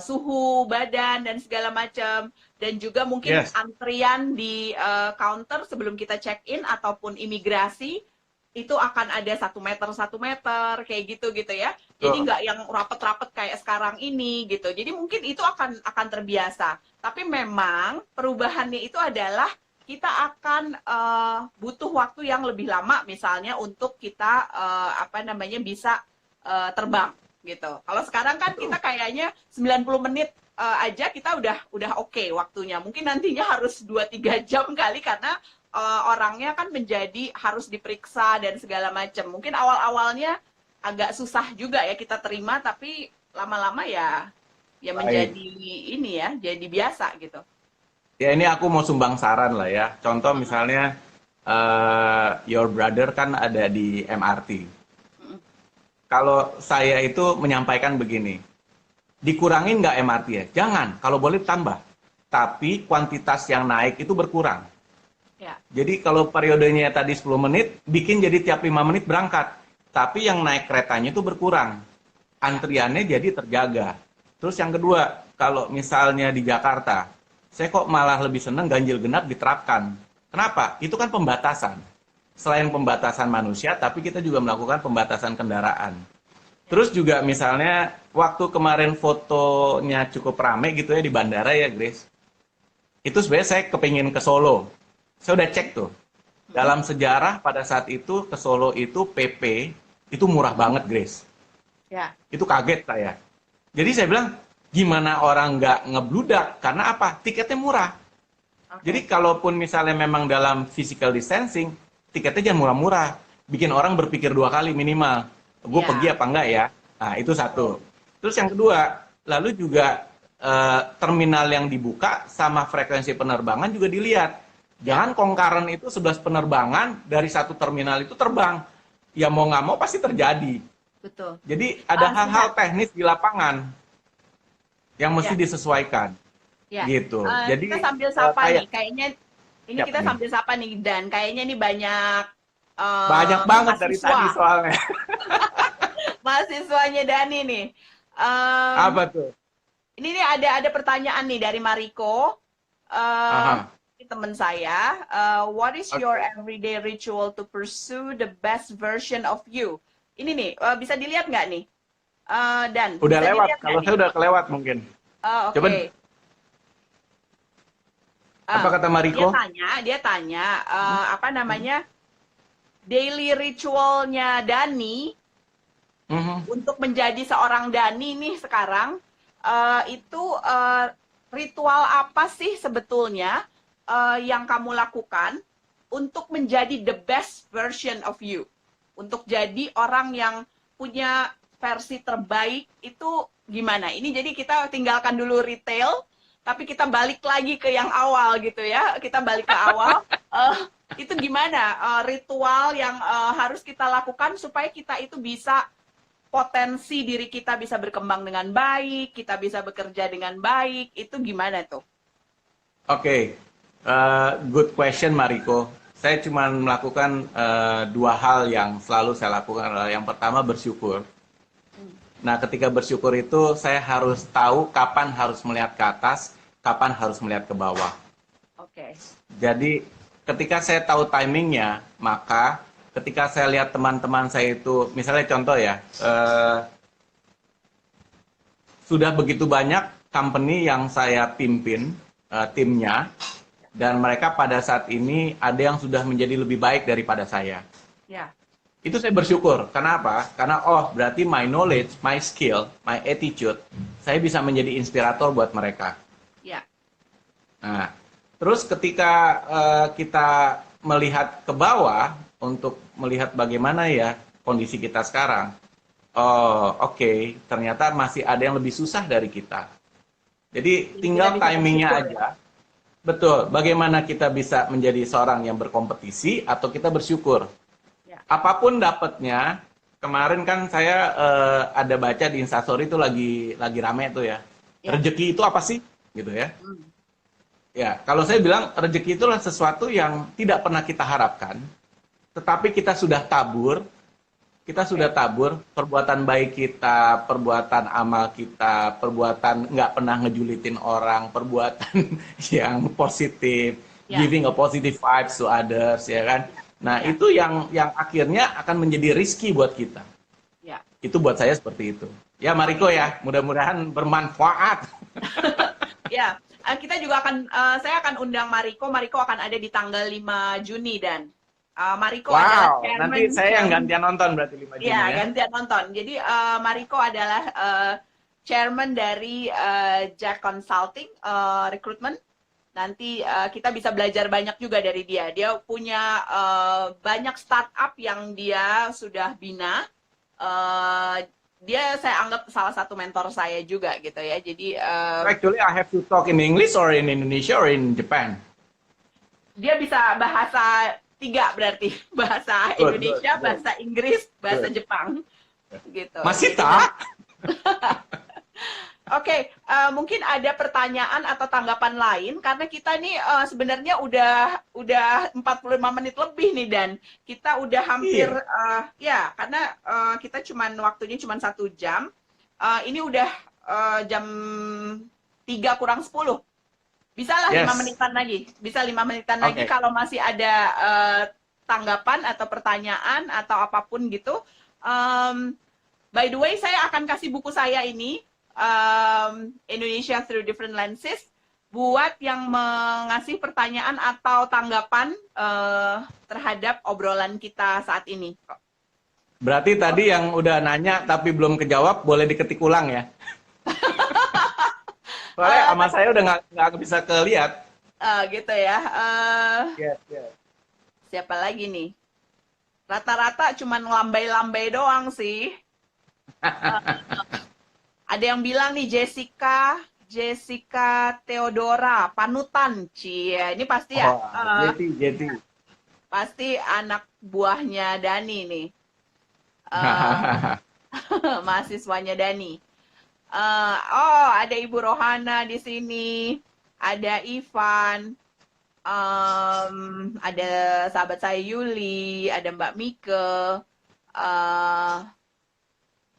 suhu badan dan segala macam, dan juga mungkin Yes. antrian di counter sebelum kita check in ataupun imigrasi itu akan ada 1 meter kayak gitu gitu ya. Jadi Betul. nggak yang rapet-rapet kayak sekarang ini gitu. Jadi mungkin itu akan terbiasa. Tapi memang perubahannya itu adalah kita akan butuh waktu yang lebih lama misalnya untuk kita apa namanya bisa terbang gitu. Kalau sekarang kan Betul. kita kayaknya 90 menit aja kita udah oke waktunya. Mungkin nantinya harus 2-3 jam kali karena orangnya kan menjadi harus diperiksa dan segala macam. Mungkin awal-awalnya agak susah juga ya kita terima, tapi lama-lama ya Baik. menjadi ini ya, jadi biasa gitu. Ya ini aku mau sumbang saran lah ya. Contoh misalnya your brother kan ada di MRT. Mm-mm. Kalau saya itu menyampaikan begini, dikurangin nggak MRT ya? Jangan, kalau boleh tambah. Tapi kuantitas yang naik itu berkurang. Ya, Jadi kalau periodenya tadi 10 menit, bikin jadi tiap 5 menit berangkat. Tapi yang naik keretanya itu berkurang. ya, Antriannya jadi terjaga. Terus yang kedua, kalau misalnya di Jakarta, saya kok malah lebih seneng ganjil genap diterapkan. Kenapa? Itu kan pembatasan. Selain pembatasan manusia, tapi kita juga melakukan pembatasan kendaraan. Terus juga misalnya, waktu kemarin fotonya cukup rame gitu ya di bandara ya, Grace. Itu sebenarnya saya kepingin ke Solo. Saya udah cek tuh. Dalam sejarah pada saat itu ke Solo itu PP itu murah banget, Grace. ya. Itu kaget saya. Jadi saya bilang, gimana orang nggak ngebludak? Karena apa? Tiketnya murah. Oke. Jadi kalaupun misalnya memang dalam physical distancing, tiketnya jangan murah-murah. Bikin orang berpikir 2 kali minimal. Gue Ya, pergi apa enggak ya? Nah, itu satu. Terus yang kedua, lalu juga terminal yang dibuka sama frekuensi penerbangan juga dilihat. Jangan kongkaran itu 11 penerbangan dari satu terminal itu terbang. Ya mau nggak mau pasti terjadi. betul. Jadi ada hal-hal Sudah. teknis di lapangan yang mesti Ya, disesuaikan. ya. Gitu. Kita Jadi sambil sapa kayak nih. Kayaknya ini siap kita nih. sambil sapa nih, dan kayaknya ini banyak Banyak banget dari tadi mahasiswa, soalnya. mahasiswanya Dani nih. Em, Apa tuh? ini nih ada pertanyaan nih dari Mariko. Aha. Ini teman saya. What is your Oke. everyday ritual to pursue the best version of you? Ini nih, bisa dilihat nggak nih? Dan Udah bisa lewat. dilihat nggak Kalau nih? saya udah kelewat mungkin. Coba Oke. apa kata Mariko? Dia tanya apa namanya, daily ritualnya Dani Mhm. untuk menjadi seorang Dani nih sekarang, itu ritual apa sih sebetulnya yang kamu lakukan untuk menjadi the best version of you, untuk jadi orang yang punya versi terbaik itu gimana? Ini jadi kita tinggalkan dulu retail, tapi kita balik lagi ke yang awal gitu ya. Kita balik ke awal. Itu gimana ritual yang harus kita lakukan supaya kita itu bisa potensi diri kita bisa berkembang dengan baik, kita bisa bekerja dengan baik, itu gimana tuh? Oke. Good question Mariko. Saya cuma melakukan 2 hal yang selalu saya lakukan. Yang pertama bersyukur. Nah, ketika bersyukur itu saya harus tahu kapan harus melihat ke atas, kapan harus melihat ke bawah. Oke. Jadi ketika saya tahu timingnya, maka ketika saya lihat teman-teman saya itu, misalnya contoh ya, sudah begitu banyak company yang saya pimpin timnya, dan mereka pada saat ini ada yang sudah menjadi lebih baik daripada saya. Ya. Itu saya bersyukur. Kenapa? Karena berarti my knowledge, my skill, my attitude, saya bisa menjadi inspirator buat mereka. Ya. Nah, Terus ketika kita melihat ke bawah untuk melihat bagaimana ya kondisi kita sekarang, oh oke, ternyata masih ada yang lebih susah dari kita. Jadi tinggal Kita bisa timingnya bersyukur, aja. Betul, bagaimana kita bisa menjadi seorang yang berkompetisi atau kita bersyukur. ya. Apapun dapatnya, kemarin kan saya ada baca di Instastory itu lagi rame tuh ya. Ya. Rezeki itu apa sih? Gitu ya. Hmm. Ya, kalau saya bilang rezeki itulah sesuatu yang tidak pernah kita harapkan, tetapi kita sudah tabur perbuatan baik kita, perbuatan amal kita, perbuatan nggak pernah ngejulitin orang, perbuatan yang positif, Ya. giving a positive vibes to others, ya kan? Nah, Ya. itu yang akhirnya akan menjadi rizki buat kita. Ya. Itu buat saya seperti itu. Ya, Mariko ya, mudah-mudahan bermanfaat. Ya, kita juga saya akan undang Mariko. Mariko akan ada di tanggal 5 Juni dan Mariko adalah Wow, chairman. nanti saya yang gantian nonton berarti 5 Juni Ya, ya. gantian nonton. Jadi Mariko adalah chairman dari Jack Consulting Recruitment. Nanti kita bisa belajar banyak juga dari dia. Dia punya banyak startup yang dia sudah bina. Dia saya anggap salah satu mentor saya juga gitu ya. Jadi Actually, I have to talk in English or in Indonesia or in Japan. dia bisa bahasa 3 berarti. Bahasa Good, Indonesia, good. bahasa Inggris, bahasa Good. Jepang. Gitu. Masih tak? Oke, mungkin ada pertanyaan atau tanggapan lain karena kita nih sebenarnya udah 45 menit lebih nih dan kita udah hampir ya karena kita waktunya cuma 1 jam. Ini udah jam 3 kurang 10. Bisa lah Yes. 5 menitan lagi. Bisa 5 menitan lagi Okay. kalau masih ada tanggapan atau pertanyaan atau apapun gitu. By the way, saya akan kasih buku saya ini, Indonesia Through Different Lenses, buat yang mengasih pertanyaan atau tanggapan terhadap obrolan kita saat ini. Berarti tadi yang udah nanya tapi belum kejawab, boleh diketik ulang ya? Soalnya sama saya udah nggak bisa kelihat. Gitu ya. Yes. Siapa lagi nih? Rata-rata cuman lambai-lambai doang sih. Ada yang bilang nih Jessica Theodora, panutan. Cie, ini pasti ya. Jeti. Pasti anak buahnya Dani nih. Mahasiswanya Dani. Ada Ibu Rohana di sini. Ada Ivan. Ada sahabat saya Yuli, ada Mbak Mike.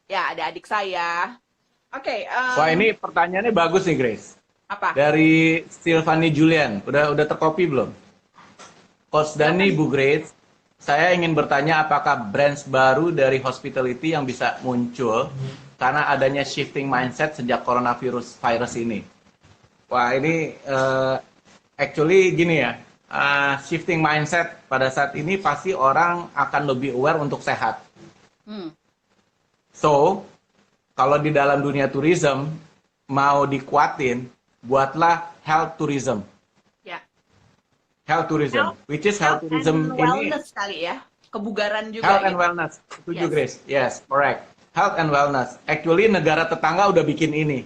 Ya, ada adik saya. Oke. Wah, ini pertanyaannya bagus nih, Grace. Apa? Dari Silvani Julian. Udah tercopy belum? Coach Dani, Bu Grace, saya ingin bertanya apakah brands baru dari hospitality yang bisa muncul karena adanya shifting mindset sejak coronavirus ini. Wah, ini actually gini ya, shifting mindset pada saat ini pasti orang akan lebih aware untuk sehat. So, kalau di dalam dunia tourism mau dikuatin, buatlah health tourism. Ya. Health tourism, which is health tourism and ini wellness kali ya, kebugaran juga. health and gitu. wellness. Setuju, Yes. Grace? Yes, correct. Health and wellness. Actually negara tetangga udah bikin ini.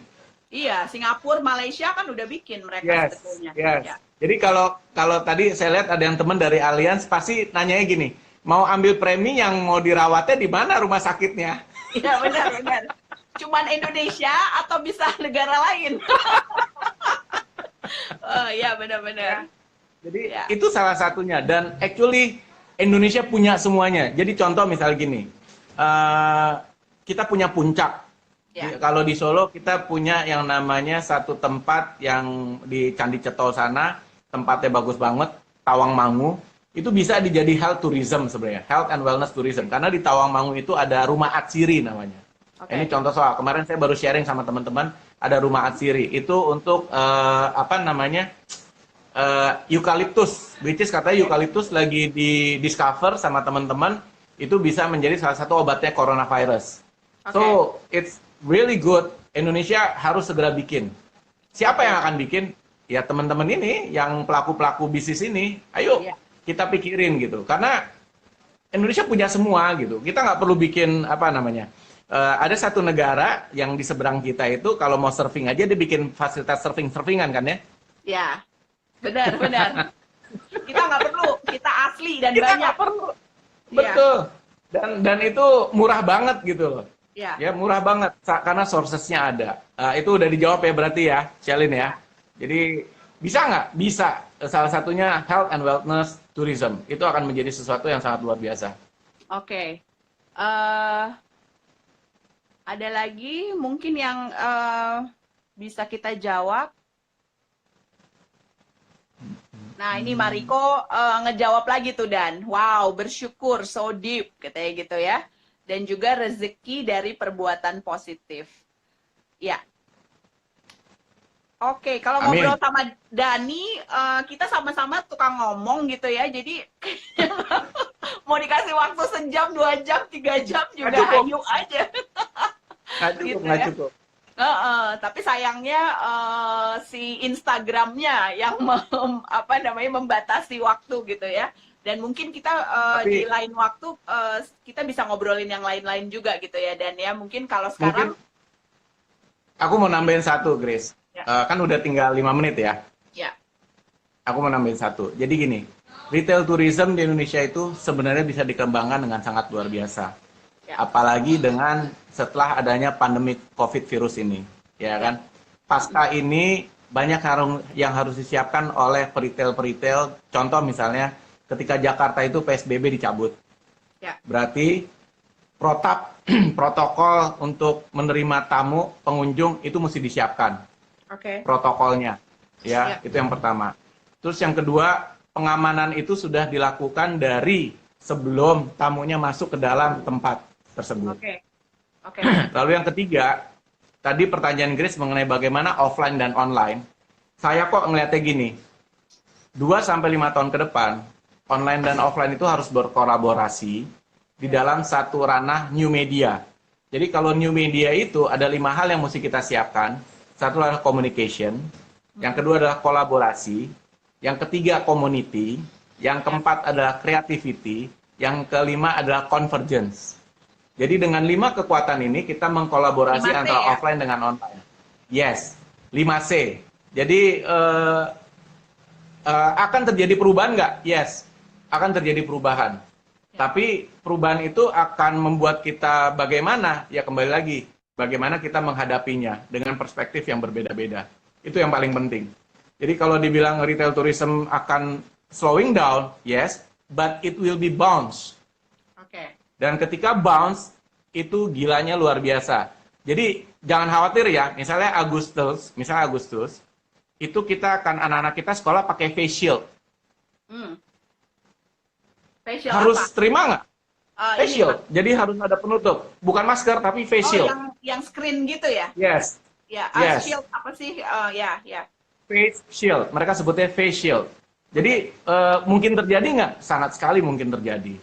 Iya, Singapura, Malaysia kan udah bikin mereka Yes, sebetulnya. yes. Ya. Jadi kalau tadi saya lihat ada yang teman dari Allianz pasti nanyanya gini, mau ambil premi yang mau dirawatnya di mana rumah sakitnya? Iya, benar. Cuman Indonesia atau bisa negara lain? Oh iya, benar-benar. Jadi Ya. itu salah satunya dan actually Indonesia punya semuanya. Jadi contoh misal gini, kita punya puncak. Ya. Kalau di Solo kita punya yang namanya satu tempat yang di Candi Cetol sana, tempatnya bagus banget, Tawangmangu. Itu bisa dijadi health tourism sebenarnya, health and wellness tourism. Karena di Tawangmangu itu ada rumah Atsiri namanya. Oke. Ini contoh soal kemarin saya baru sharing sama teman-teman ada rumah Atsiri. Itu untuk eukaliptus, which is katanya eukaliptus lagi di discover sama teman-teman itu bisa menjadi salah satu obatnya coronavirus. Oke. So it's really good. Indonesia harus segera bikin. Siapa yang akan bikin? ya teman-teman ini yang pelaku-pelaku bisnis ini, ayo Iya. kita pikirin gitu. Karena Indonesia punya semua gitu. Kita nggak perlu bikin apa namanya. Ada satu negara yang di seberang kita itu kalau mau surfing aja dia bikin fasilitas surfingan kan ya. Ya, benar. Kita nggak perlu, kita asli dan Kita banyak. nggak perlu. Iya. Betul. Dan itu murah banget gitu loh. Ya. Ya murah banget karena sourcesnya ada. Itu udah dijawab ya berarti ya, Shalin ya. Jadi bisa nggak? Bisa. Salah satunya health and wellness tourism. Itu akan menjadi sesuatu yang sangat luar biasa. Oke. Ada lagi mungkin yang bisa kita jawab. Nah, ini Mariko ngejawab lagi tuh Dan. Wow, bersyukur, so deep, katanya gitu ya. Dan juga rezeki dari perbuatan positif. Ya. Oke, kalau Amin. ngobrol sama Dani, kita sama-sama tukang ngomong gitu ya. Jadi mau dikasih waktu sejam, 2 jam, 3 jam juga Nggak cukup. hayu aja. Nggak cukup, Gitu nggak ya. cukup. Tapi sayangnya si Instagramnya yang membatasi waktu gitu ya. Dan mungkin kita di Tapi lain waktu kita bisa ngobrolin yang lain-lain juga gitu ya. Dan ya mungkin kalau sekarang mungkin aku mau nambahin satu, Grace. Ya. Kan udah tinggal 5 menit ya. ya, Aku mau nambahin satu. Jadi gini, retail tourism di Indonesia itu sebenarnya bisa dikembangkan dengan sangat luar biasa. Ya. Apalagi dengan setelah adanya pandemi COVID virus ini, ya kan? Pasca ini banyak yang harus disiapkan oleh peritel-peritel. Contoh misalnya, ketika Jakarta itu PSBB dicabut, ya, berarti protokol untuk menerima tamu pengunjung itu mesti disiapkan oke, protokolnya, Ya. ya itu yang pertama. Terus yang kedua, pengamanan itu sudah dilakukan dari sebelum tamunya masuk ke dalam tempat tersebut. oke, Lalu yang ketiga, tadi pertanyaan Grace mengenai bagaimana offline dan online. Saya kok ngeliatnya gini, 2-5 tahun ke depan, online dan offline itu harus berkolaborasi di dalam satu ranah new media. Jadi kalau new media itu ada 5 hal yang mesti kita siapkan. Satu adalah communication, yang kedua adalah kolaborasi, yang ketiga community, yang keempat adalah creativity, yang kelima adalah convergence. Jadi dengan 5 kekuatan ini kita mengkolaborasi 5C antara ya? offline dengan online. Yes, 5C. Jadi akan terjadi perubahan nggak? Yes, akan terjadi perubahan. Tapi perubahan itu akan membuat kita bagaimana? Ya kembali lagi, bagaimana kita menghadapinya dengan perspektif yang berbeda-beda. Itu yang paling penting. Jadi kalau dibilang retail tourism akan slowing down, yes, but it will be bounce. oke. Dan ketika bounce, itu gilanya luar biasa. Jadi jangan khawatir ya, misalnya Agustus, itu kita akan anak-anak kita sekolah pakai face shield. Facial Harus apa? terima nggak? Face Ini, shield. Jadi harus ada penutup. Bukan masker, tapi face shield. yang screen gitu ya? Yes, Ya, Yes. shield apa sih? Ya. face shield. Mereka sebutnya face shield. Jadi mungkin terjadi nggak? Sangat sekali mungkin terjadi.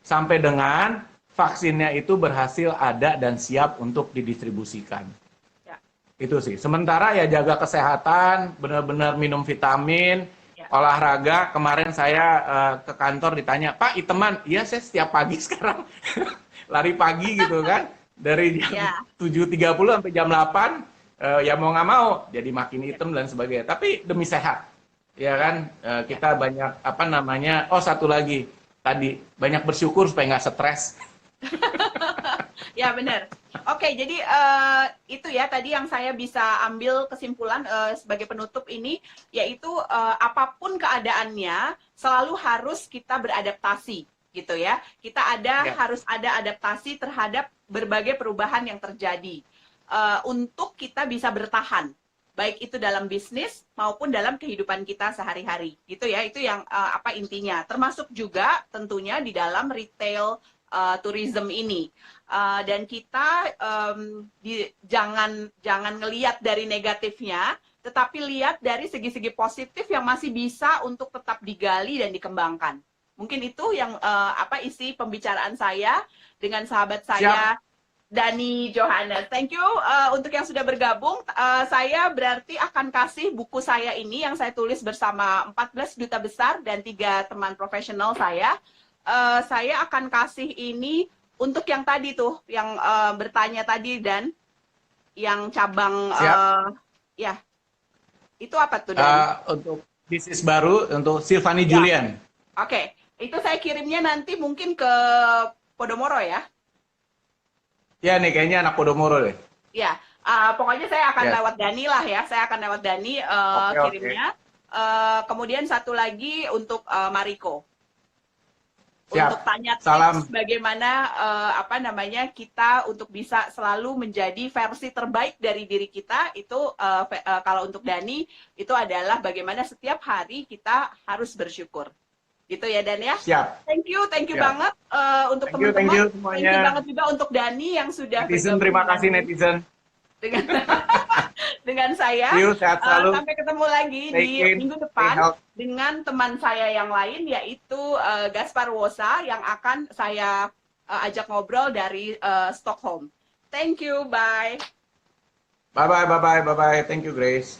Sampai dengan vaksinnya itu berhasil ada dan siap untuk didistribusikan. Ya. Itu sih. Sementara ya jaga kesehatan, benar-benar minum vitamin, Ya. olahraga. Kemarin saya ke kantor ditanya, Pak, iteman? Iya, saya setiap pagi sekarang lari pagi gitu kan. Dari jam Ya. 7.30 sampai jam 8, ya mau nggak mau, jadi makin hitam dan sebagainya. Tapi demi sehat, ya kan? Kita banyak, satu lagi, tadi, banyak bersyukur supaya nggak stres. Ya benar. Oke, jadi itu ya tadi yang saya bisa ambil kesimpulan sebagai penutup ini, yaitu apapun keadaannya selalu harus kita beradaptasi, gitu ya. Kita harus ada adaptasi terhadap berbagai perubahan yang terjadi untuk kita bisa bertahan, baik itu dalam bisnis maupun dalam kehidupan kita sehari-hari, gitu ya. Itu yang intinya. Termasuk juga tentunya di dalam retail tourism ini. Dan kita jangan ngelihat dari negatifnya, tetapi lihat dari segi-segi positif yang masih bisa untuk tetap digali dan dikembangkan. Mungkin itu yang isi pembicaraan saya dengan sahabat saya Dani Johannes. Thank you untuk yang sudah bergabung. Saya berarti akan kasih buku saya ini yang saya tulis bersama 14 duta besar dan 3 teman profesional saya. Saya akan kasih ini untuk yang tadi tuh, yang bertanya tadi dan yang cabang ya. Itu apa tuh, Dan? Untuk bisnis baru untuk Silvani Ya. Julian. Oke, itu saya kirimnya nanti mungkin ke Podomoro ya. Ya nih kayaknya anak Podomoro deh. Ya, pokoknya saya akan Yes. lewat Dani lah ya. Saya akan lewat Dani Oke. kirimnya. Kemudian satu lagi untuk Mariko. Siap. Untuk tanya Salam. tips bagaimana apa namanya kita untuk bisa selalu menjadi versi terbaik dari diri kita. Itu kalau untuk Dani itu adalah bagaimana setiap hari kita harus bersyukur. Gitu ya, Dan ya. Siap. Thank you Siap. banget untuk Thank you teman-teman. semuanya. Thank you banget juga untuk Dani yang sudah Netizen, bergabung terima dengan- kasih netizen. dengan dengan saya. See you, sehat selalu. Sampai ketemu lagi Stay di clean, minggu stay depan healthy. dengan teman saya yang lain yaitu Gaspar Wosa yang akan saya ajak ngobrol dari Stockholm. Thank you, bye. Bye bye. Thank you Grace.